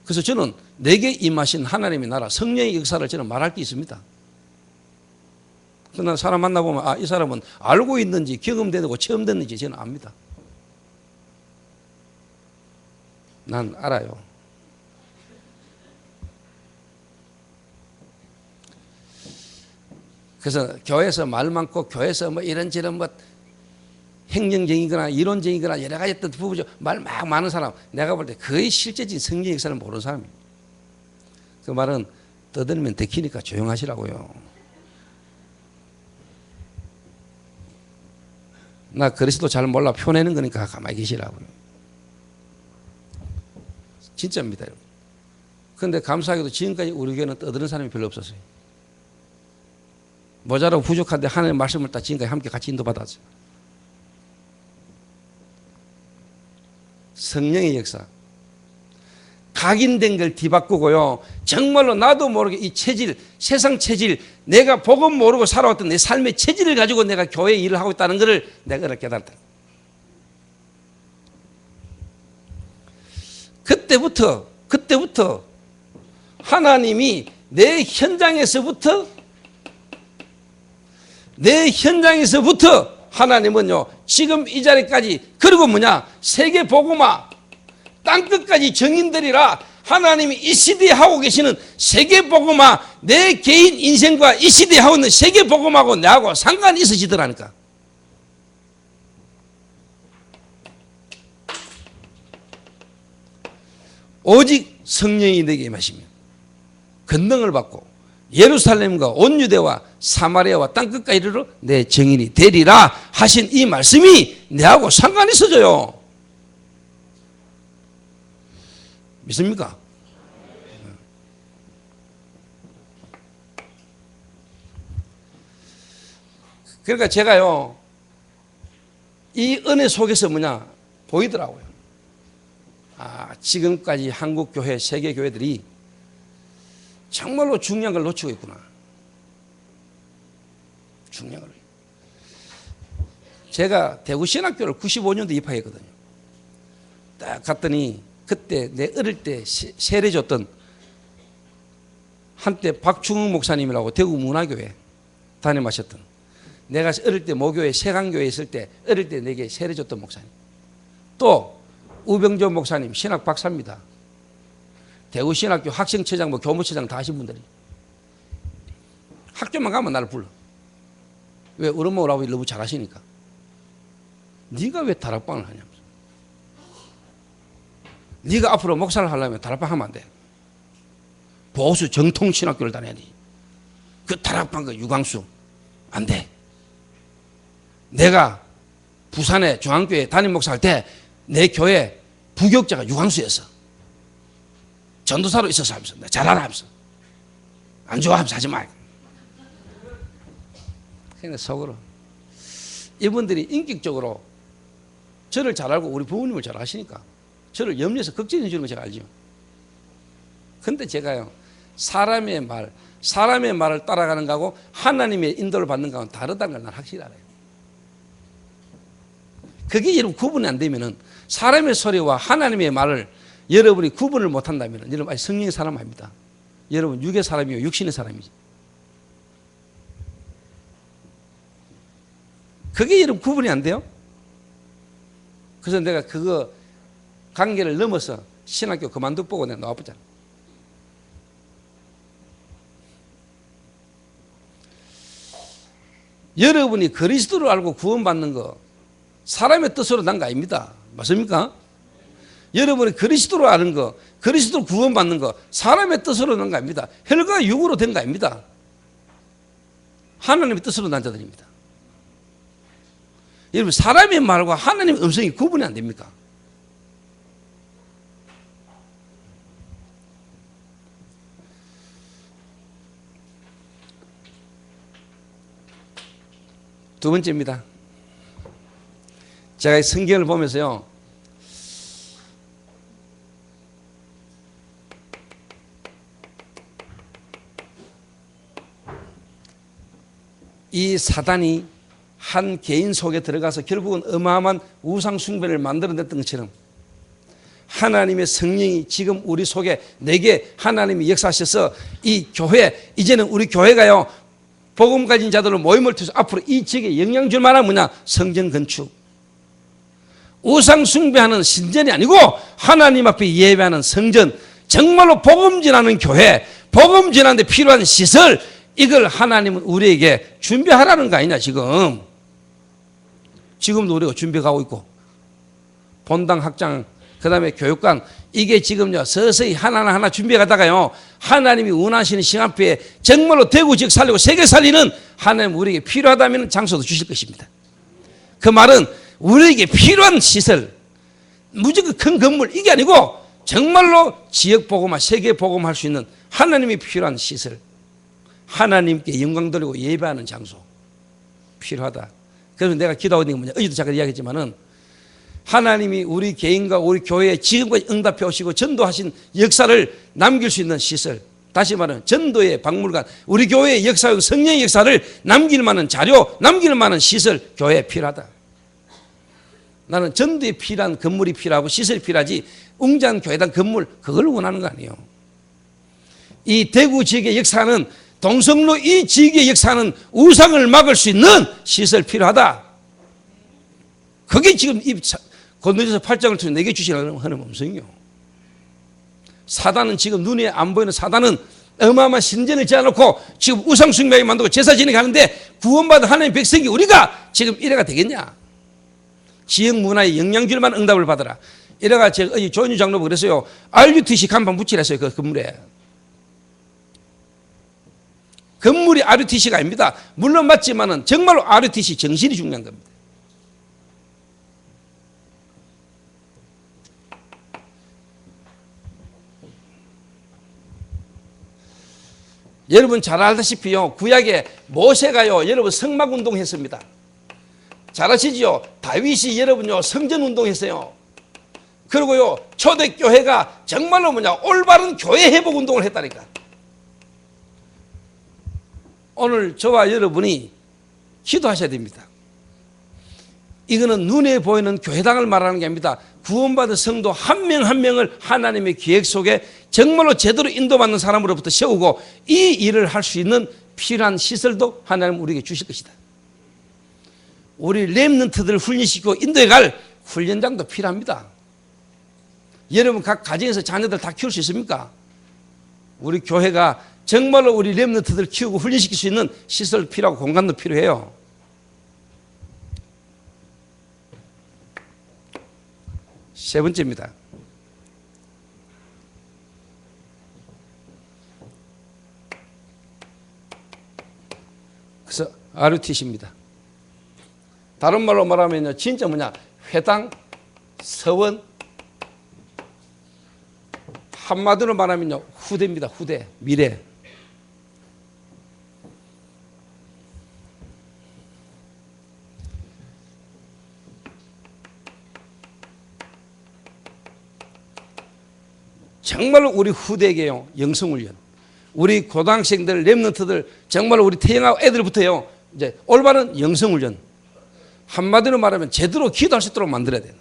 그래서 저는 내게 임하신 하나님의 나라 성령의 역사를 저는 말할 게 있습니다. 그러나 사람 만나보면 이 사람은 알고 있는지 경험되고 체험됐는지 저는 압니다. 난 알아요. 그래서 교회에서 말 많고 교회에서 뭐 이런저런 뭐 행정적이거나 이론적이거나 여러 가지 어떤 부분적 말 막 많은 사람, 내가 볼 때 거의 실제적인 성경 역사를 모르는 사람이에요. 그 말은 떠들면 들키니까 조용하시라고요. 나 그리스도 잘 몰라 표내는 거니까 가만히 계시라고요. 진짜입니다, 여러분. 그런데 감사하게도 지금까지 우리 교회는 떠드는 사람이 별로 없었어요. 모자라고 부족한데 하나님의 말씀을 딱 지금까지 함께 같이 인도받았어요. 성령의 역사. 각인된 걸 뒤바꾸고요. 정말로 나도 모르게 이 체질, 세상 체질, 내가 복음 모르고 살아왔던 내 삶의 체질을 가지고 내가 교회 일을 하고 있다는 것을 내가 깨달았다. 그때부터 하나님이 내 현장에서부터 하나님은요, 지금 이 자리까지, 그리고 세계 복음화, 땅끝까지 정인들이라 하나님이 이 시대에 하고 계시는 세계 복음화, 내 개인 인생과 이 시대에 하고 있는 세계 복음하고 내하고 상관이 있으시더라니까. 오직 성령이 내게 임하시면 권능을 받고 예루살렘과 온 유대와 사마리아와 땅끝까지 이르러 내 증인이 되리라 하신 이 말씀이 내하고 상관이 있어져요. 믿습니까? 그러니까 제가요, 이 은혜 속에서 보이더라고요. 지금까지 한국교회, 세계교회들이 정말로 중요한 걸 놓치고 있구나. 중요한 걸. 제가 대구신학교를 95년도에 입학했거든요. 딱 갔더니 그때 내 어릴 때 세례줬던 한때 박충흥 목사님이라고 대구 문화교회 담임하셨던, 내가 어릴 때 모교회 세강교회에 있을 때 어릴 때 내게 세례줬던 목사님, 또 우병조 목사님 신학 박사입니다. 대구신학교 학생처장, 교무처장 다 하신 분들이 학교만 가면 나를 불러. 왜? 우리 엄마 우리 아버지 너무 잘하시니까. 네가 왜 다락방을 하냐면서. 네가 앞으로 목사를 하려면 다락방 하면 안 돼. 보수 정통신학교를 다녀야지. 그 다락방 그 유광수 안 돼. 내가 부산에 중앙교회 담임 목사 할 때 내 교회 부교육자가 유광수였어. 전도사로 있어서 하면서 잘 알아 하면서 안 좋아 하면서 하지 마. 그냥 속으로 이분들이 인격적으로 저를 잘 알고 우리 부모님을 잘 아시니까 저를 염려해서 걱정해 주는 거 제가 알죠. 근데 제가요, 사람의 말을 따라가는 거하고 하나님의 인도를 받는 거하고는 다르다는 걸 난 확실히 알아요. 그게 여러분 구분이 안 되면은, 사람의 소리와 하나님의 말을 여러분이 구분을 못 한다면 여러분 아직 성령의 사람 아닙니다. 여러분 육의 사람이요 육신의 사람이지. 그게 여러분 구분이 안 돼요? 그래서 내가 그거 관계를 넘어서 신학교 그만두고 보고 내가 나와보잖아. 여러분이 그리스도를 알고 구원받는 거 사람의 뜻으로 난 거 아닙니다. 맞습니까? 여러분이 그리스도를 아는 거, 그리스도를 구원받는 거 사람의 뜻으로 난 거 아닙니다. 혈과 육으로 된 거 아닙니다. 하나님의 뜻으로 난 자들입니다. 여러분, 사람의 말과 하나님의 음성이 구분이 안 됩니까? 두 번째입니다. 제가 성경을 보면서요, 이 사단이 한 개인 속에 들어가서 결국은 어마어마한 우상 숭배를 만들어냈던 것처럼 하나님의 성령이 지금 우리 속에 내게 하나님이 역사하셔서 이 교회, 이제는 우리 교회가요, 복음 가진 자들로 모임을 통해서 앞으로 이 지역에 영향 줄 만한 성전 건축, 우상 숭배하는 신전이 아니고 하나님 앞에 예배하는 성전, 정말로 복음 전하는 교회, 복음 전하는데 필요한 시설, 이걸 하나님은 우리에게 준비하라는 거 아니냐 지금. 지금도 우리가 준비하고 있고 본당 학장 그 다음에 교육관, 이게 지금요 서서히 하나하나 준비하다가요 하나님이 원하시는 시간표에 정말로 대구 지역 살리고 세계 살리는 하나님 우리에게 필요하다면 장소도 주실 것입니다. 그 말은 우리에게 필요한 시설, 무조건 큰 건물 이게 아니고 정말로 지역 복음화, 세계 복음할 수 있는 하나님이 필요한 시설, 하나님께 영광 돌리고 예배하는 장소 필요하다. 그래서 내가 기도하고 있는 게 뭐냐, 어제도 잠깐 이야기했지만은 하나님이 우리 개인과 우리 교회에 지금까지 응답해 오시고 전도하신 역사를 남길 수 있는 시설, 다시 말하면 전도의 박물관, 우리 교회의 역사, 성령의 역사를 남길 만한 자료, 남길 만한 시설, 교회에 필요하다. 나는 전도에 필요한 건물이 필요하고 시설이 필요하지 웅장한 교회당 건물 그걸 원하는 거 아니에요. 이 대구 지역의 역사는, 동성로 이 지역의 역사는 우상을 막을 수 있는 시설 필요하다. 그게 지금 이 고린도전서 8장을 통해 내게 주시라는 하나님 음성이요. 사단은 지금 눈에 안 보이는 사단은 어마어마한 신전을 지어놓고 지금 우상 숭배하게 만들고 제사 지내게 하는데 구원받은 하나님의 백성이 우리가 지금 이래가 되겠냐. 지역 문화의 영양줄만 응답을 받아라. 이래가 제가 조은유 장로부 그랬어요. RUTC 간판 붙이라 했어요. 그 건물에. 건물이 RUTC가 아닙니다. 물론 맞지만은 정말로 RUTC 정신이 중요한 겁니다. 여러분 잘 알다시피요, 구약에 모세가요 여러분 성막운동 했습니다. 잘 아시죠? 다윗이 여러분요 성전운동 했어요. 그리고요 초대교회가 정말로 올바른 교회 회복운동을 했다니까. 오늘 저와 여러분이 기도하셔야 됩니다. 이거는 눈에 보이는 교회당을 말하는 게 아닙니다. 구원받은 성도 한 명 한 명을 하나님의 계획 속에 정말로 제대로 인도받는 사람으로부터 세우고 이 일을 할 수 있는 필요한 시설도 하나님 우리에게 주실 것이다. 우리 렘넌트들을 훈련시키고 인도해 갈 훈련장도 필요합니다. 여러분 각 가정에서 자녀들 다 키울 수 있습니까? 우리 교회가 정말로 우리 렘넌트들 키우고 훈련시킬 수 있는 시설 필요하고 공간도 필요해요. 세 번째입니다. 그래서 RUTC입니다. 다른 말로 말하면 진짜 회당, 서원, 한마디로 말하면 후대입니다. 후대, 미래. 정말로 우리 후대에게요 영성훈련, 우리 고등학생들, 렘넌트들, 정말로 우리 태영아 애들부터요 이제 올바른 영성훈련, 한마디로 말하면 제대로 기도할 수 있도록 만들어야 돼요.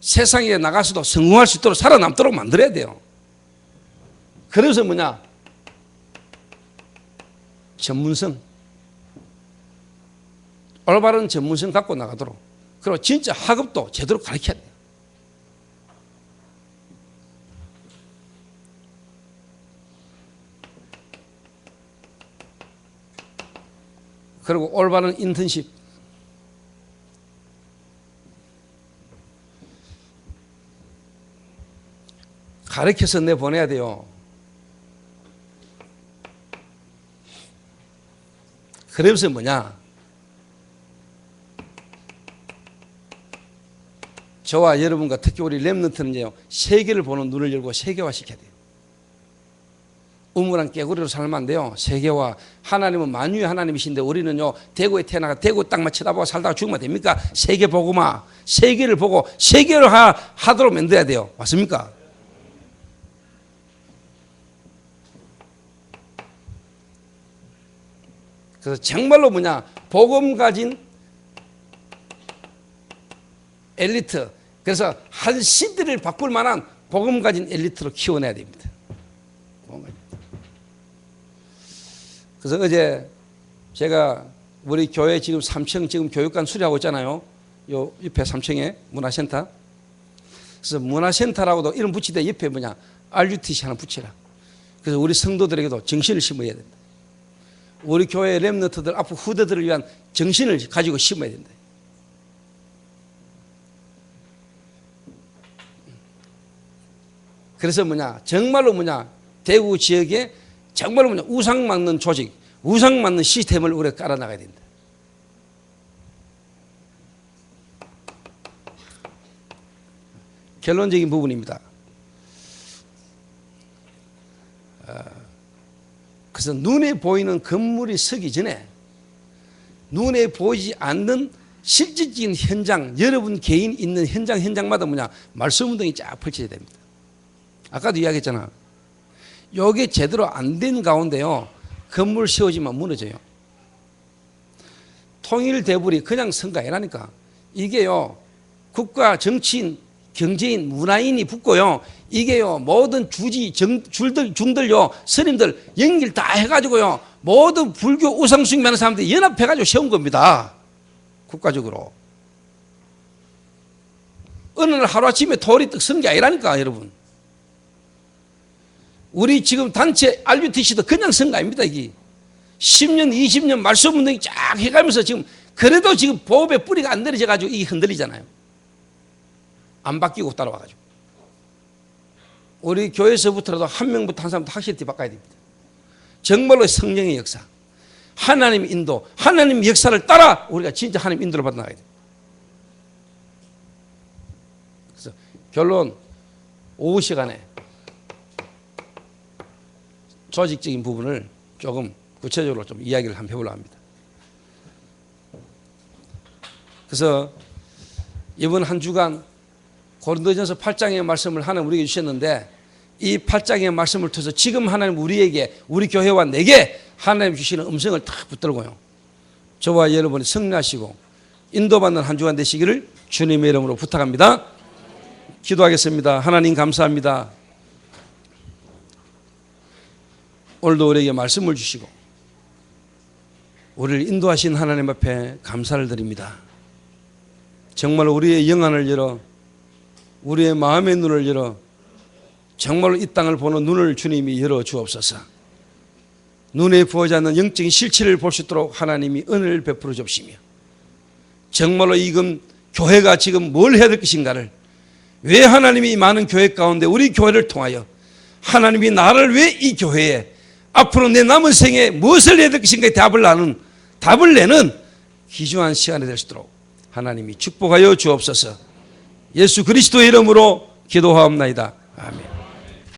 세상에 나가서도 성공할 수 있도록 살아남도록 만들어야 돼요. 그래서 전문성, 올바른 전문성 갖고 나가도록, 그리고 진짜 학업도 제대로 가르쳐야 돼요. 그리고 올바른 인턴십, 가르쳐서 내보내야 돼요. 그러면서 저와 여러분과 특히 우리 렘넌트는요 세계를 보는 눈을 열고 세계화 시켜야 돼요. 우물안 깨구리로 살면 안 돼요. 세계화. 하나님은 만유의 하나님이신데 우리는요 대구에 태어나가 대구 땅만 쳐다보고 살다가 죽으면 됩니까? 세계 보고마, 세계를 보고 세계를 하도록 만들어야 돼요. 맞습니까? 그래서 정말로 복음 가진 엘리트, 그래서 한 시대를 바꿀 만한 복음 가진 엘리트로 키워내야 됩니다. 그래서 어제 제가 우리 교회 지금 3층 지금 교육관 수리하고 있잖아요. 요 옆에 3층에 문화센터. 그래서 문화센터라고도 이름 붙이되 옆에 뭐냐 RUTC 하나 붙이라. 그래서 우리 성도들에게도 정신을 심어야 된다. 우리 교회 렘넌트들 앞으로 후대들을 위한 정신을 가지고 심어야 된다. 그래서 뭐냐 정말로 뭐냐 대구 지역에 정말로 뭐냐 우상 맞는 조직, 우상 맞는 시스템을 우리가 깔아 나가야 된다. 결론적인 부분입니다. 그래서 눈에 보이는 건물이 서기 전에 눈에 보이지 않는 실질적인 현장, 여러분 개인 있는 현장마다 뭐냐 말씀 운동이 쫙 펼쳐져야 됩니다. 아까도 이야기했잖아. 요게 제대로 안 된 가운데요 건물 세워지면 무너져요. 통일대불이 그냥 선거 아니라니까. 이게요 국가 정치인, 경제인, 문화인이 붙고요. 이게요 모든 주지, 중들요 스님들 연길 다 해가지고요 모든 불교 우상숭배하는 사람들이 연합해가지고 세운 겁니다. 국가적으로. 어느 날 하루아침에 돌이 떡 선 게 아니라니까 여러분. 우리 지금 단체 RUTC도 그냥 선 거 아닙니다. 이게 10년 20년 말씀 운동이 쫙 해가면서 지금 그래도 지금 보업의 뿌리가 안 내려져가지고 이게 흔들리잖아요. 안 바뀌고 따라와가지고. 우리 교회에서부터라도 한 명부터 한 사람부터 확실히 바꿔야 됩니다. 정말로 성령의 역사, 하나님의 인도, 하나님의 역사를 따라 우리가 진짜 하나님 인도를 받아나가야 돼요. 그래서 결론 오후 시간에 조직적인 부분을 조금 구체적으로 좀 이야기를 한번 해보려고 합니다. 그래서 이번 한 주간 고린도전서 8장의 말씀을 하나님 우리에게 주셨는데 이 8장의 말씀을 통해서 지금 하나님 우리에게 우리 교회와 내게 하나님 주시는 음성을 딱 붙들고요. 저와 여러분이 승리하시고 인도받는 한 주간 되시기를 주님의 이름으로 부탁합니다. 기도하겠습니다. 하나님 감사합니다. 오늘도 우리에게 말씀을 주시고 우리를 인도하신 하나님 앞에 감사를 드립니다. 정말 우리의 영안을 열어 우리의 마음의 눈을 열어 정말로 이 땅을 보는 눈을 주님이 열어 주옵소서. 눈에 보이지 않는 영적인 실체를 볼 수 있도록 하나님이 은혜를 베풀어 주시며 정말로 이금 교회가 지금 뭘 해야 될 것인가를, 왜 하나님이 이 많은 교회 가운데 우리 교회를 통하여 하나님이 나를 왜 이 교회에 앞으로 내 남은 생에 무엇을 해야 될 것인가에 답을 내는 귀중한 시간이 될 수 있도록 하나님이 축복하여 주옵소서. 예수 그리스도의 이름으로 기도하옵나이다. 아멘.